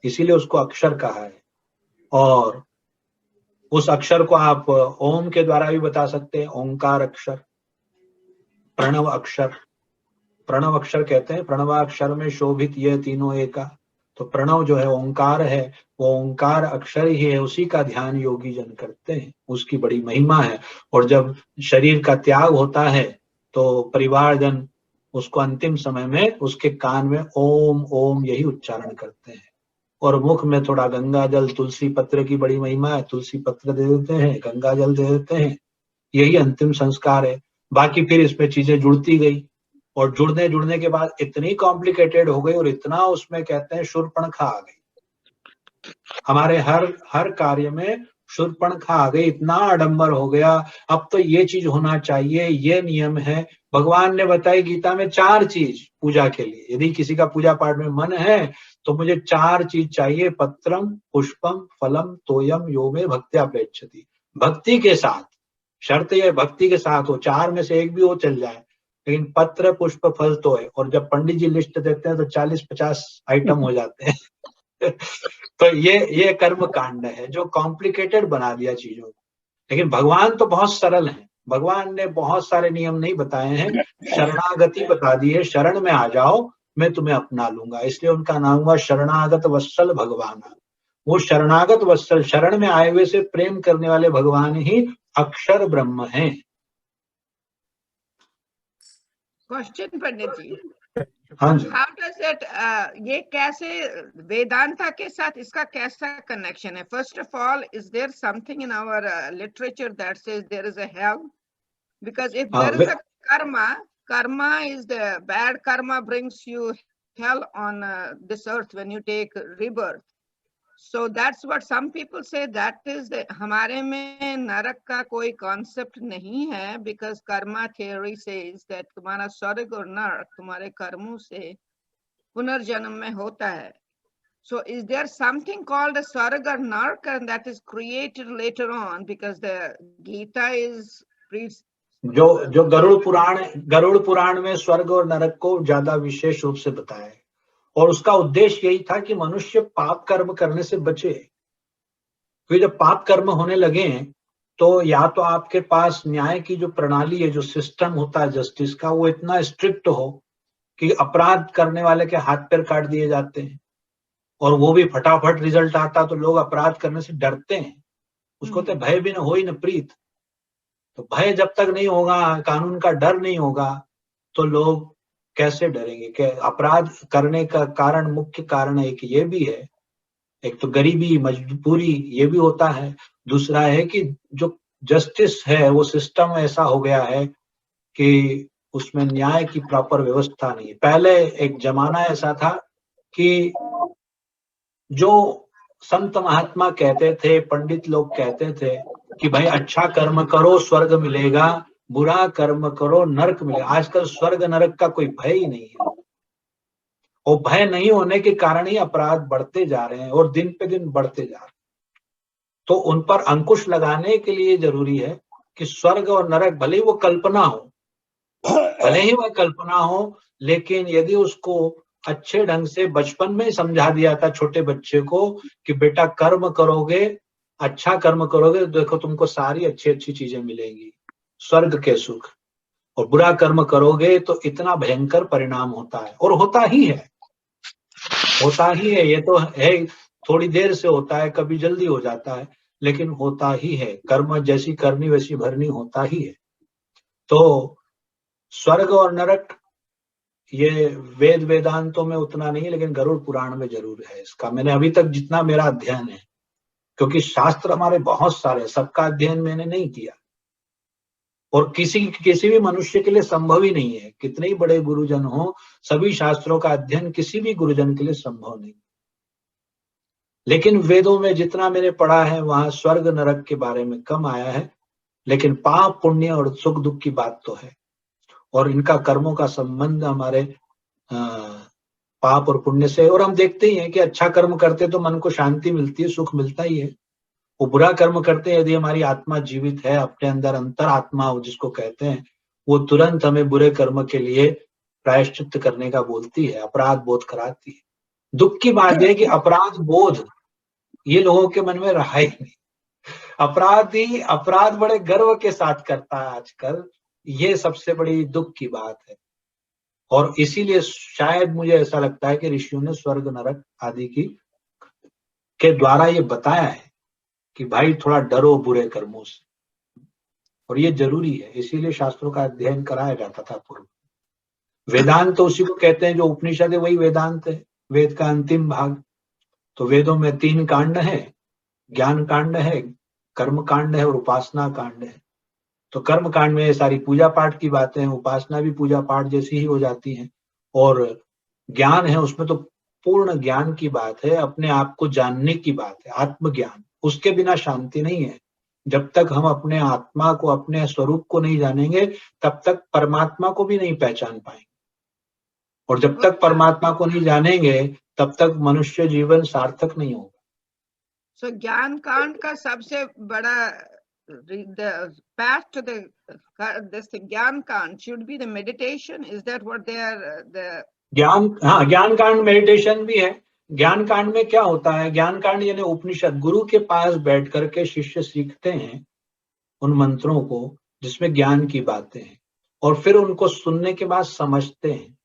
इसीलिए उसको अक्षर कहा है। और उस अक्षर को आप ओम के द्वारा भी बता सकते हैं, ओंकार अक्षर, प्रणव अक्षर। प्रणव अक्षर कहते हैं, प्रणवाक्षर में शोभित ये तीनों एका। तो प्रणव जो है, ओंकार है, वो ओंकार अक्षर ही है, उसी का ध्यान योगी जन करते हैं, उसकी बड़ी महिमा है। और जब शरीर का त्याग होता है तो परिवारजन उसको अंतिम समय में उसके कान में ओम ओम यही उच्चारण करते हैं। और मुख में थोड़ा गंगा जल, तुलसी पत्र की बड़ी महिमा है, तुलसी पत्र दे देते हैं, गंगा जल दे देते हैं, यही अंतिम संस्कार है। बाकी फिर इसमें चीजें जुड़ती गई, और जुड़ने के बाद इतनी कॉम्प्लिकेटेड हो गई, और इतना उसमें कहते हैं शूर्पणखा आ गई। हमारे हर कार्य में शूर्पणखा आ गई, इतना आडंबर हो गया, अब तो ये चीज होना चाहिए, ये नियम है। भगवान ने बताई गीता में 4 चीज पूजा के लिए, यदि किसी का पूजा पाठ में मन है तो मुझे 4 चीज चाहिए, पत्रम पुष्पम फलम तोयम यो मे भक्त्या प्रेक्षति। भक्ति के साथ, शर्त ये भक्ति के साथ हो, 4 में से एक भी हो चल जाए, लेकिन पत्र पुष्प फल तो है। और जब पंडित जी लिस्ट देते हैं तो 40-50 आइटम हो जाते हैं तो ये कर्म कांड है जो कॉम्प्लिकेटेड बना दिया चीजों को। लेकिन भगवान तो बहुत सरल है, भगवान ने बहुत सारे नियम नहीं बताए हैं, शरणागति बता दी है, शरण में आ जाओ मैं तुम्हें अपना लूंगा, इसलिए उनका नाम हुआ शरणागत वत्सल भगवान। वो शरणागत वत्सल, शरण में आए हुए से प्रेम करने वाले भगवान ही अक्षर ब्रह्म हैं। क्वेश्चन पंडित जी, हाँ जी। हाउ डज इट, ये कैसे वेदांता के साथ इसका कैसा कनेक्शन है? First of all, is there something in our literature that says there is a hell? Because if there is a karma is the bad karma brings you hell on this earth when you take rebirth. So that's what some people say, that is the, हमारे में नरक का कोई concept नहीं है, because karma theory says that तुम्हारा स्वर्ग और नरक तुम्हारे कर्मों से पुनर्जन्म में होता है. So is there something called a swarga or nark, and that is created later on because the Gita is जो गरुड़ पुराण में स्वर्ग और नरक को ज्यादा विशेष रूप से बताया है, और उसका उद्देश्य यही था कि मनुष्य पाप कर्म करने से बचे। क्योंकि जब पाप कर्म होने लगे तो या तो आपके पास न्याय की जो प्रणाली है, जो सिस्टम होता है जस्टिस का, वो इतना स्ट्रिक्ट हो कि अपराध करने वाले के हाथ पैर काट दिए जाते हैं, और वो भी फटाफट रिजल्ट आता, तो लोग अपराध करने से डरते हैं। उसको तो भय भी न हो ही न प्रीत। तो भय जब तक नहीं होगा, कानून का डर नहीं होगा, तो लोग कैसे डरेंगे? कि अपराध करने का कारण, मुख्य कारण एक ये भी है, एक तो गरीबी, मजबूरी, ये भी होता है। दूसरा है कि जो जस्टिस है वो सिस्टम ऐसा हो गया है कि उसमें न्याय की प्रॉपर व्यवस्था नहीं है। पहले एक जमाना ऐसा था कि जो संत महात्मा कहते थे, पंडित लोग कहते थे कि भाई अच्छा कर्म करो स्वर्ग मिलेगा, बुरा कर्म करो नरक मिलेगा। आजकल स्वर्ग नरक का कोई भय ही नहीं है, और भय नहीं होने के कारण ही अपराध बढ़ते जा रहे हैं और दिन पे दिन बढ़ते जा रहे हैं। तो उन पर अंकुश लगाने के लिए जरूरी है कि स्वर्ग और नरक भले ही वो कल्पना हो, लेकिन यदि उसको अच्छे ढंग से बचपन में समझा दिया था छोटे बच्चे को कि बेटा कर्म करोगे, अच्छा कर्म करोगे, तो देखो तुमको सारी अच्छी अच्छी चीजें मिलेंगी, स्वर्ग के सुख, और बुरा कर्म करोगे तो इतना भयंकर परिणाम होता है। और होता ही है। ये तो है, थोड़ी देर से होता है, कभी जल्दी हो जाता है, लेकिन होता ही है। कर्म जैसी करनी वैसी भरनी, होता ही है। तो स्वर्ग और नरक ये वेदांतों में उतना नहीं, लेकिन गरुड़ पुराण में जरूर है इसका। मैंने अभी तक जितना मेरा अध्ययन है, क्योंकि शास्त्र हमारे बहुत सारे, सबका अध्ययन मैंने नहीं किया, और किसी भी मनुष्य के लिए संभव ही नहीं है, कितने ही बड़े गुरुजन हो, सभी शास्त्रों का अध्ययन किसी भी गुरुजन के लिए संभव नहीं। लेकिन वेदों में जितना मैंने पढ़ा है वहां स्वर्ग नरक के बारे में कम आया है, लेकिन पाप पुण्य और सुख दुख की बात तो है, और इनका कर्मों का संबंध हमारे पाप और पुण्य से। और हम देखते ही हैं कि अच्छा कर्म करते तो मन को शांति मिलती है, सुख मिलता ही है। वो बुरा कर्म करते हैं, यदि हमारी आत्मा जीवित है, अपने अंदर अंतर आत्मा जिसको कहते हैं, वो तुरंत हमें बुरे कर्म के लिए प्रायश्चित करने का बोलती है, अपराध बोध कराती है। दुख की बात यह है कि अपराध बोध ये लोगों के मन में रहा ही नहीं। अपराध बड़े गर्व के साथ करता है आजकल, ये सबसे बड़ी दुख की बात है। और इसीलिए शायद मुझे ऐसा लगता है कि ऋषियों ने स्वर्ग नरक आदि के द्वारा ये बताया है कि भाई थोड़ा डरो बुरे कर्मों से, और ये जरूरी है। इसीलिए शास्त्रों का अध्ययन कराया जाता था पूर्व। वेदांत तो उसी को कहते हैं, जो उपनिषद है वही वेदांत है, वेद का अंतिम भाग। तो वेदों में 3 कांड है, ज्ञान कांड है, कर्म कांड है और उपासना कांड है। तो कर्म कांड में सारी पूजा पाठ की बातें हैं, उपासना भी पूजा पाठ जैसी ही हो जाती है, और ज्ञान है उसमें तो पूर्ण ज्ञान की बात है, अपने आप को जानने की बात है, आत्मज्ञान। उसके बिना शांति नहीं है। जब तक हम अपने आत्मा को, अपने स्वरूप को नहीं जानेंगे, तब तक परमात्मा को भी नहीं पहचान पाएंगे। और जब तक परमात्मा को नहीं जानेंगे, तब तक मनुष्य जीवन सार्थक नहीं होगा। So ज्ञान कांड का सबसे बड़ा the path to this thing, ज्ञान कांड should be the meditation. Is that what they are the ज्ञान कांड मेडिटेशन भी है। ज्ञान कांड में क्या होता है? ज्ञान कांड यानी उपनिषद, गुरु के पास बैठ करके शिष्य सीखते हैं उन मंत्रों को जिसमें ज्ञान की बातें हैं, और फिर उनको सुनने के बाद समझते हैं,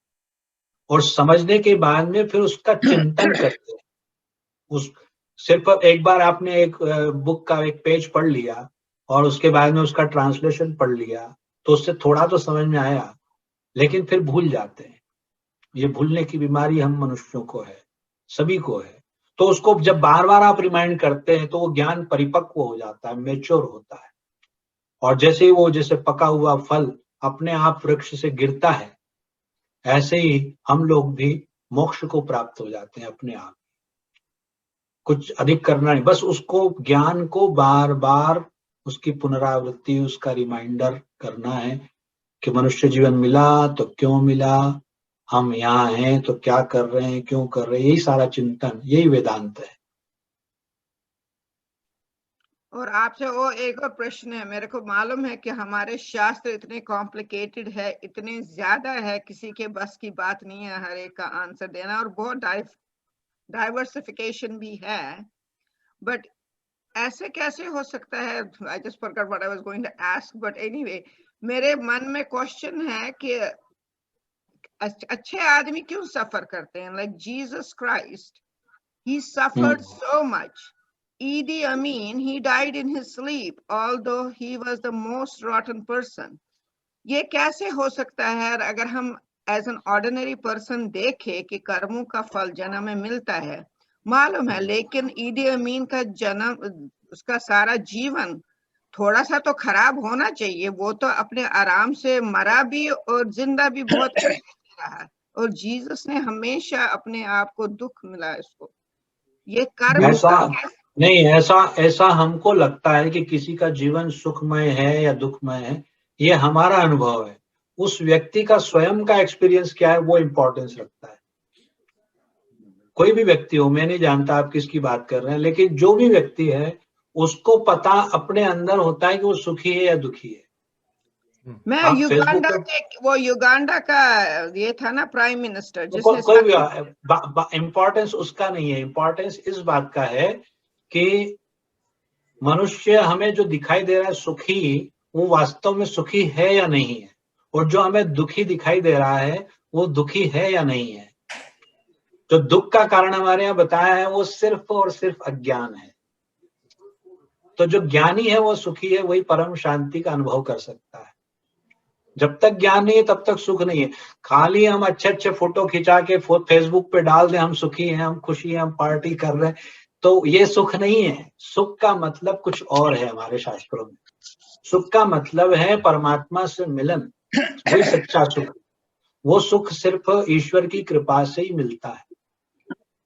और समझने के बाद में फिर उसका चिंतन करते हैं। उस सिर्फ एक बार आपने एक बुक का एक पेज पढ़ लिया और उसके बाद में उसका ट्रांसलेशन पढ़ लिया तो उससे थोड़ा तो समझ में आया, लेकिन फिर भूल जाते हैं। ये भूलने की बीमारी हम मनुष्यों को है, सभी को है। तो उसको जब बार बार आप रिमाइंड करते हैं तो वो ज्ञान परिपक्व हो जाता है, मैच्योर होता है। और जैसे ही वो जैसे पका हुआ फल अपने आप वृक्ष से गिरता है, ऐसे ही हम लोग भी मोक्ष को प्राप्त हो जाते हैं अपने आप। कुछ अधिक करना नहीं, बस उसको ज्ञान को बार बार उसकी पुनरावृत्ति, उसका रिमाइंडर करना है कि मनुष्य जीवन मिला तो क्यों मिला, हम यहाँ हैं तो क्या कर रहे हैं, क्यों कर रहे हैं, यही सारा चिंतन, यही वेदांत है। और आपसे वो एक और प्रश्न है। मेरे को मालूम है कि हमारे शास्त्र इतने कॉम्प्लिकेटेड है, इतने ज्यादा है, किसी के बस की बात नहीं है हर एक का आंसर देना, और बहुत डाइवर्सिफिकेशन भी है। बट ऐसे कैसे हो सकता है? I just forgot what I was going to ask, but anyway मेरे मन में क्वेश्चन है कि अच्छे आदमी क्यों सफर करते हैं? Like Jesus Christ, he suffered so much. Idi Amin, he died in his sleep, although he was the most rotten person. ये कैसे हो सकता है? अगर हम एज एन ऑर्डिनरी पर्सन देखे कि कर्मों का फल जन्म में मिलता है, मालूम है, लेकिन ईदी अमीन का जन्म, उसका सारा जीवन थोड़ा सा तो खराब होना चाहिए। वो तो अपने आराम से मरा भी और जिंदा भी बहुत रहा, और जीसस ने हमेशा अपने आप को दुख मिला इसको। ये कर्म नहीं, ऐसा हमको लगता है कि किसी का जीवन सुखमय है या दुखमय है, ये हमारा अनुभव है। उस व्यक्ति का स्वयं का एक्सपीरियंस क्या है वो इम्पोर्टेंस रखता है। कोई भी व्यक्ति हो, मैं नहीं जानता आप किसकी बात कर रहे हैं, लेकिन जो भी व्यक्ति है उसको पता अपने अंदर होता है कि वो सुखी है या दुखी है। मैं युगांडा के, वो युगांडा का ये था ना प्राइम मिनिस्टर, जिसने कोई इम्पोर्टेंस उसका नहीं है। इम्पोर्टेंस इस बात का है कि मनुष्य हमें जो दिखाई दे रहा है सुखी, वो वास्तव में सुखी है या नहीं है, और जो हमें दुखी दिखाई दे रहा है वो दुखी है या नहीं है। जो दुख का कारण हमारे यहाँ बताया है वो सिर्फ और सिर्फ अज्ञान है। तो जो ज्ञानी है वो सुखी है, वही परम शांति का अनुभव कर सकता है। जब तक ज्ञान नहीं है तब तक सुख नहीं है। खाली हम अच्छे अच्छे फोटो खिंचा के फेसबुक पे डाल दें हम सुखी हैं, हम खुशी हैं, हम पार्टी कर रहे हैं, तो ये सुख नहीं है। सुख का मतलब कुछ और है हमारे शास्त्रों में। सुख का मतलब है परमात्मा से मिलन, वही सच्चा सुख। वो सुख सिर्फ ईश्वर की कृपा से ही मिलता है।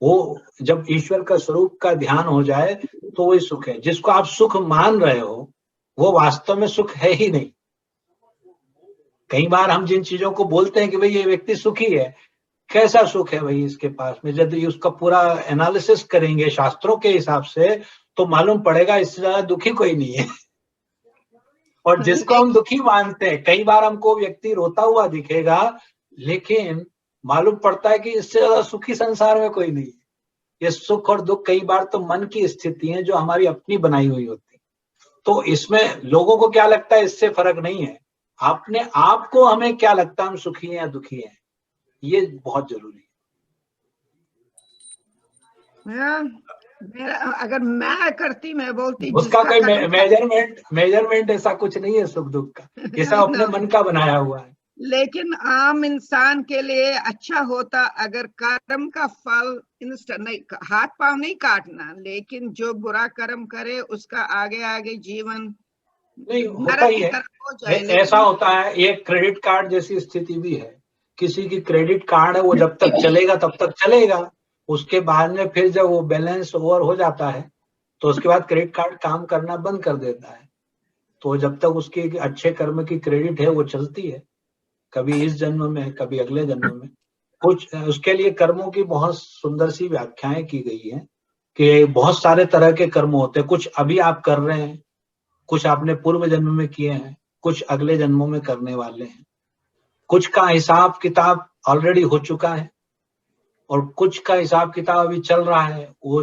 वो जब ईश्वर का स्वरूप का ध्यान हो जाए तो वही सुख है। जिसको आप सुख मान रहे हो वो वास्तव में सुख है ही नहीं। कई बार हम जिन चीजों को बोलते हैं कि भाई ये व्यक्ति सुखी है, कैसा सुख है भाई इसके पास में, यदि उसका पूरा एनालिसिस करेंगे शास्त्रों के हिसाब से तो मालूम पड़ेगा इससे ज्यादा दुखी कोई नहीं है। और जिसको हम दुखी मानते हैं, कई बार हमको व्यक्ति रोता हुआ दिखेगा, लेकिन मालूम पड़ता है कि इससे ज्यादा सुखी संसार में कोई नहीं है। ये सुख और दुख कई बार तो मन की स्थिति है जो हमारी अपनी बनाई हुई होती है। तो इसमें लोगों को क्या लगता है इससे फर्क नहीं है। अपने आप को हमें क्या लगता है हम सुखी हैं या दुखी हैं, ये बहुत जरूरी है। मेरा अगर मैं करती, मैं बोलती उसका कोई मेजरमेंट ऐसा कुछ नहीं है सुख दुख का, ये सब अपने मन का बनाया हुआ है। लेकिन आम इंसान के लिए अच्छा होता अगर कर्म का फल इंस्टेंट, नहीं हाथ पांव नहीं काटना, लेकिन जो बुरा कर्म करे उसका आगे आगे जीवन नहीं होता ही है। ऐसा होता है, ये क्रेडिट कार्ड जैसी स्थिति भी है। किसी की क्रेडिट कार्ड है, वो जब तक चलेगा तब तक चलेगा, उसके बाद में फिर जब वो बैलेंस ओवर हो जाता है तो उसके बाद क्रेडिट कार्ड काम करना बंद कर देता है। तो जब तक उसके अच्छे कर्म की क्रेडिट है वो चलती है, कभी इस जन्म में कभी अगले जन्म में। कुछ उसके लिए कर्मों की बहुत सुंदर सी व्याख्याएं की गई हैं कि बहुत सारे तरह के कर्म होते हैं। कुछ अभी आप कर रहे हैं, कुछ आपने पूर्व जन्म में किए हैं, कुछ अगले जन्मों में करने वाले हैं, कुछ का हिसाब किताब ऑलरेडी हो चुका है और कुछ का हिसाब किताब अभी चल रहा है। वो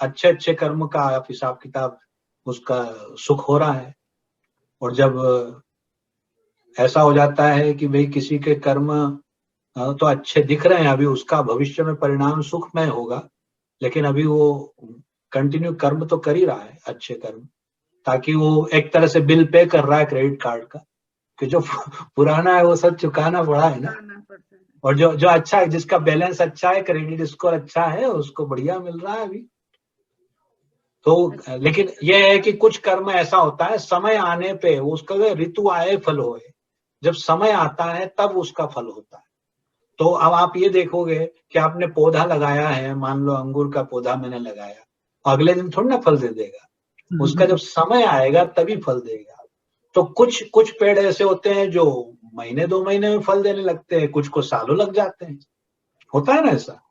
अच्छे अच्छे कर्म का हिसाब किताब उसका सुख हो रहा है। और जब ऐसा हो जाता है कि भाई किसी के कर्म तो अच्छे दिख रहे हैं, अभी उसका भविष्य में परिणाम सुखमय होगा, लेकिन अभी वो कंटिन्यू कर्म तो कर ही रहा है अच्छे कर्म, ताकि वो एक तरह से बिल पे कर रहा है क्रेडिट कार्ड का, कि जो पुराना है वो सब चुकाना पड़ा है ना। और जो अच्छा है, जिसका बैलेंस अच्छा है, क्रेडिट स्कोर अच्छा है, उसको बढ़िया मिल रहा है अभी तो। लेकिन यह है कि कुछ कर्म ऐसा होता है समय आने पे उसका ऋतु आए फल होए, जब समय आता है तब उसका फल होता है। तो अब आप ये देखोगे कि आपने पौधा लगाया है, मान लो अंगूर का पौधा मैंने लगाया, अगले दिन थोड़ी ना फल दे देगा, उसका जब समय आएगा तभी फल देगा। तो कुछ पेड़ ऐसे होते हैं जो महीने 2 महीने में फल देने लगते हैं, कुछ को सालों लग जाते हैं, होता है ना ऐसा,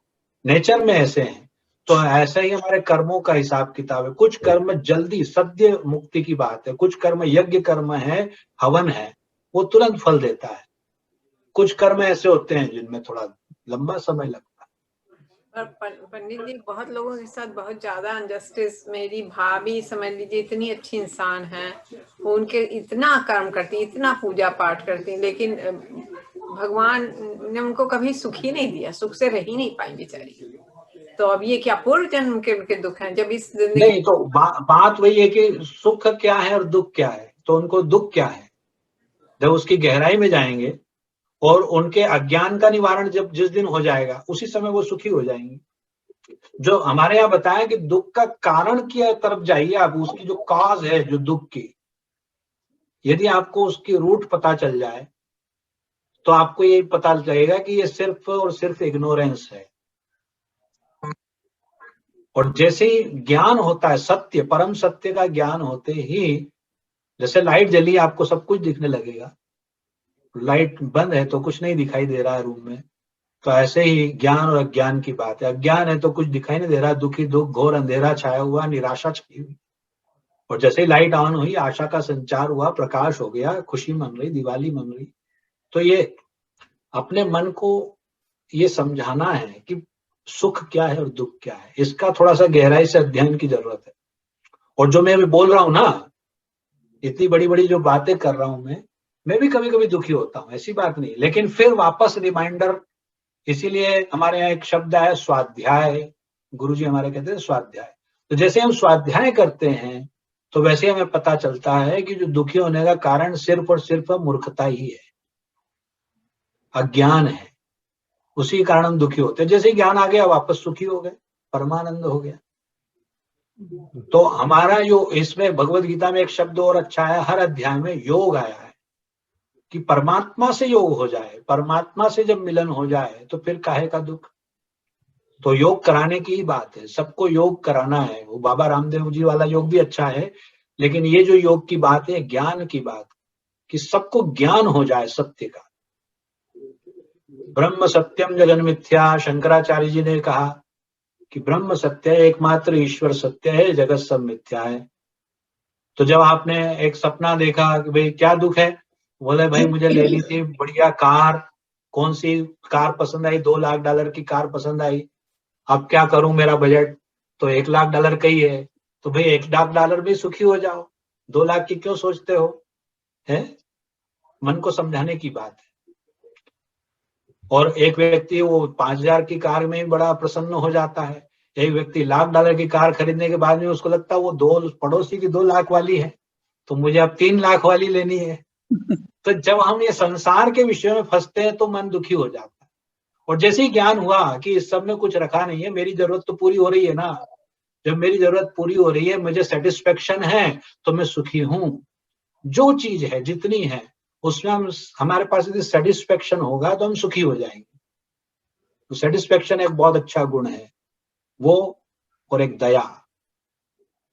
नेचर में ऐसे हैं। तो ऐसा ही हमारे कर्मों का हिसाब किताब है। कुछ कर्म जल्दी सद्य मुक्ति की बात है, कुछ कर्म यज्ञ कर्म है, हवन है, वो तुरंत फल देता है। कुछ कर्म ऐसे होते हैं जिनमें थोड़ा लंबा समय लगता है। और पंडित जी, बहुत लोगों के साथ बहुत ज्यादा अनजस्टिस, मेरी भाभी समझ लीजिए इतनी अच्छी इंसान है, वो उनके इतना कर्म करती, इतना पूजा पाठ करती, लेकिन भगवान ने उनको कभी सुख ही नहीं दिया, सुख से रह ही नहीं पाई बेचारी। तो अब ये क्या पूर्व जन्म के उनके दुख हैं? जब इस जिंदगी नहीं तो बात वही है कि सुख क्या है और दुख क्या है। तो उनको दुख क्या है, जब उसकी गहराई में जाएंगे और उनके अज्ञान का निवारण जब जिस दिन हो जाएगा उसी समय वो सुखी हो जाएंगे। जो हमारे यहाँ बताया कि दुख का कारण की तरफ जाइए आप, उसकी जो कॉज है जो दुख की, यदि आपको उसकी रूट पता चल जाए तो आपको ये पता लगेगा कि ये सिर्फ और सिर्फ इग्नोरेंस है। और जैसे ही ज्ञान होता है, सत्य परम सत्य का ज्ञान होते ही, जैसे लाइट जली आपको सब कुछ दिखने लगेगा, लाइट बंद है तो कुछ नहीं दिखाई दे रहा है रूम में। तो ऐसे ही ज्ञान और अज्ञान की बात है। अज्ञान है तो कुछ दिखाई नहीं दे रहा, दुखी दुख, घोर अंधेरा छाया हुआ, निराशा छाई हुई। और जैसे ही लाइट ऑन हुई, आशा का संचार हुआ, प्रकाश हो गया, खुशी मन रही, दिवाली मन रही। तो ये अपने मन को ये समझाना है कि सुख क्या है और दुख क्या है, इसका थोड़ा सा गहराई से अध्ययन की जरूरत है। और जो मैं अभी बोल रहा हूं ना, इतनी बड़ी बड़ी जो बातें कर रहा हूं मैं भी कभी कभी दुखी होता हूं, ऐसी बात नहीं, लेकिन फिर वापस रिमाइंडर। इसीलिए हमारे यहाँ एक शब्द है स्वाध्याय, गुरुजी हमारे कहते हैं स्वाध्याय। तो जैसे हम स्वाध्याय करते हैं तो वैसे हमें पता चलता है कि जो दुखी होने का कारण सिर्फ और सिर्फ मूर्खता ही है, अज्ञान है, उसी कारण हम दुखी होते हैं। जैसे ही ज्ञान आ गया वापस सुखी हो गए, परमानंद हो गया। तो हमारा जो इसमें भगवत गीता में एक शब्द और अच्छा है, हर अध्याय में योग आया है कि परमात्मा से योग हो जाए। परमात्मा से जब मिलन हो जाए तो फिर काहे का दुख। तो योग कराने की ही बात है, सबको योग कराना है। वो बाबा रामदेव जी वाला योग भी अच्छा है, लेकिन ये जो योग की बात है, ज्ञान की बात, कि सबको ज्ञान हो जाए सत्य का। ब्रह्म सत्यम जगन मिथ्या, शंकराचार्य जी ने कहा कि ब्रह्म सत्य है, एकमात्र ईश्वर सत्य है, जगत सब मिथ्या है। तो जब आपने एक सपना देखा कि भाई क्या दुख है, बोले भाई मुझे लेनी थी बढ़िया कार, कौन सी कार पसंद आई, $2 लाख की कार पसंद आई, अब क्या करूं, मेरा बजट तो $1 लाख का ही है। तो भाई $1 लाख भी सुखी हो जाओ, 2 लाख की क्यों सोचते हो, है? मन को समझाने की बात है। और एक व्यक्ति वो 5,000 की कार में ही बड़ा प्रसन्न हो जाता है, एक व्यक्ति $1 लाख की कार खरीदने के बाद में उसको लगता है वो दो पड़ोसी की 2 लाख वाली है, तो मुझे अब 3 लाख वाली लेनी है। तो जब हम ये संसार के विषय में फंसते हैं तो मन दुखी हो जाता है। और जैसे ही ज्ञान हुआ कि इस सब में कुछ रखा नहीं है, मेरी जरूरत तो पूरी हो रही है ना, जब मेरी जरूरत पूरी हो रही है, मुझे सेटिस्फेक्शन है, तो मैं सुखी हूं। जो चीज है जितनी है उसमें हमारे पास यदि सेटिस्फेक्शन होगा तो हम सुखी हो जाएंगे। तो सेटिस्फेक्शन एक बहुत अच्छा गुण है वो, और एक दया।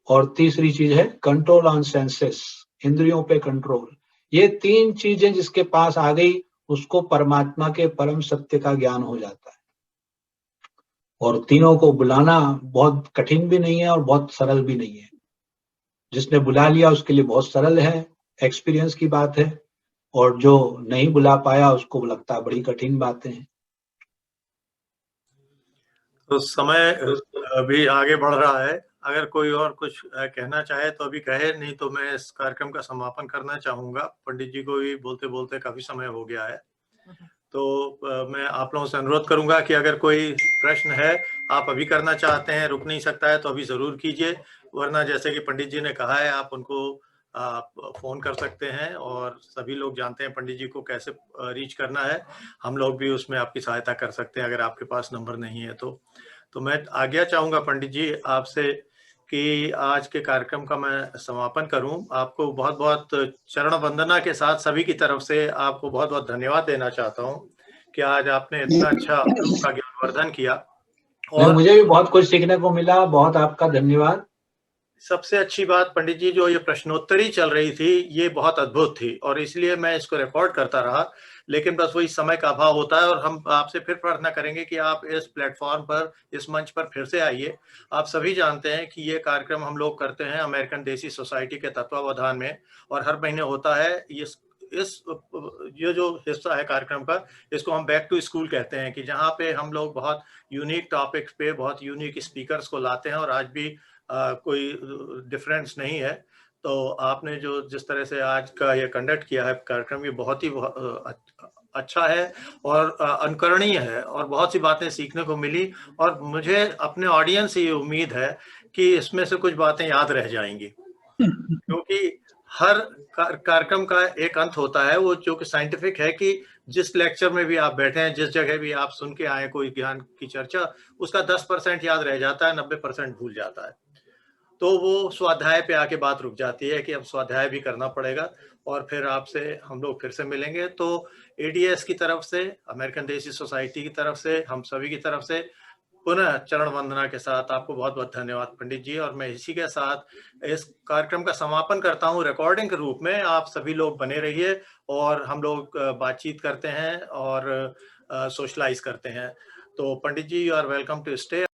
और तीसरी चीज है कंट्रोल ऑन सेंसेस, इंद्रियों पे कंट्रोल। ये 3 चीजें जिसके पास आ गई उसको परमात्मा के परम सत्य का ज्ञान हो जाता है। और तीनों को बुलाना बहुत कठिन भी नहीं है और बहुत सरल भी नहीं है। जिसने बुला लिया उसके लिए बहुत सरल है, एक्सपीरियंस की बात है, और जो नहीं बुला पाया उसको लगता है बड़ी कठिन बातें हैं। तो समय अभी आगे बढ़ रहा है, अगर कोई और कुछ कहना चाहे तो अभी कहे, नहीं तो मैं इस कार्यक्रम का समापन करना चाहूंगा। पंडित जी को भी बोलते बोलते काफी समय हो गया है, तो मैं आप लोगों से अनुरोध करूंगा कि अगर कोई प्रश्न है आप अभी करना चाहते हैं, रुक नहीं सकता है तो अभी जरूर कीजिए, वरना जैसे कि पंडित जी ने कहा है आप उनको आप फोन कर सकते हैं, और सभी लोग जानते हैं पंडित जी को कैसे रीच करना है। हम लोग भी उसमें आपकी सहायता कर सकते हैं अगर आपके पास नंबर नहीं है तो मैं आज्ञा चाहूंगा पंडित जी आपसे कि आज के कार्यक्रम का मैं समापन करूं। आपको बहुत बहुत चरण वंदना के साथ सभी की तरफ से आपको बहुत बहुत धन्यवाद देना चाहता हूं कि आज आपने इतना अच्छा लोगों का ज्ञानवर्धन किया। और मुझे भी बहुत कुछ सीखने को मिला, बहुत आपका धन्यवाद। सबसे अच्छी बात पंडित जी, जो ये प्रश्नोत्तरी चल रही थी ये बहुत अद्भुत थी, और इसलिए मैं इसको रिकॉर्ड करता रहा, लेकिन बस वही समय का अभाव होता है। और हम आपसे फिर प्रार्थना करेंगे कि आप इस प्लेटफॉर्म पर, इस मंच पर फिर से आइए। आप सभी जानते हैं कि ये कार्यक्रम हम लोग करते हैं अमेरिकन देसी सोसाइटी के तत्वावधान में, और हर महीने होता है। ये जो हिस्सा है कार्यक्रम का, इसको हम बैक टू स्कूल कहते हैं, कि जहाँ पे हम लोग बहुत यूनिक टॉपिक्स पे बहुत यूनिक स्पीकर्स को लाते हैं, और आज भी कोई डिफरेंस नहीं है। तो आपने जो जिस तरह से आज का ये कंडक्ट किया है कार्यक्रम, ये बहुत ही अच्छा है और अनुकरणीय है, और बहुत सी बातें सीखने को मिली। और मुझे अपने ऑडियंस से ये उम्मीद है कि इसमें से कुछ बातें याद रह जाएंगी, क्योंकि हर कार्यक्रम का एक अंत होता है, वो जो कि साइंटिफिक है, कि जिस लेक्चर में भी आप बैठे हैं, जिस जगह भी आप सुन के आए कोई ज्ञान की चर्चा, उसका 10% याद रह जाता है, 90% भूल जाता है। तो वो स्वाध्याय पे आके बात रुक जाती है कि अब स्वाध्याय भी करना पड़ेगा। और फिर आपसे हम लोग फिर से मिलेंगे। तो एडीएस की तरफ से, अमेरिकन देसी सोसाइटी की तरफ से, हम सभी की तरफ से पुनः चरण वंदना के साथ आपको बहुत बहुत धन्यवाद पंडित जी। और मैं इसी के साथ इस कार्यक्रम का समापन करता हूँ रिकॉर्डिंग के रूप में। आप सभी लोग बने रहिए, और हम लोग बातचीत करते हैं और सोशलाइज करते हैं। तो Pandit ji, you are welcome to stay.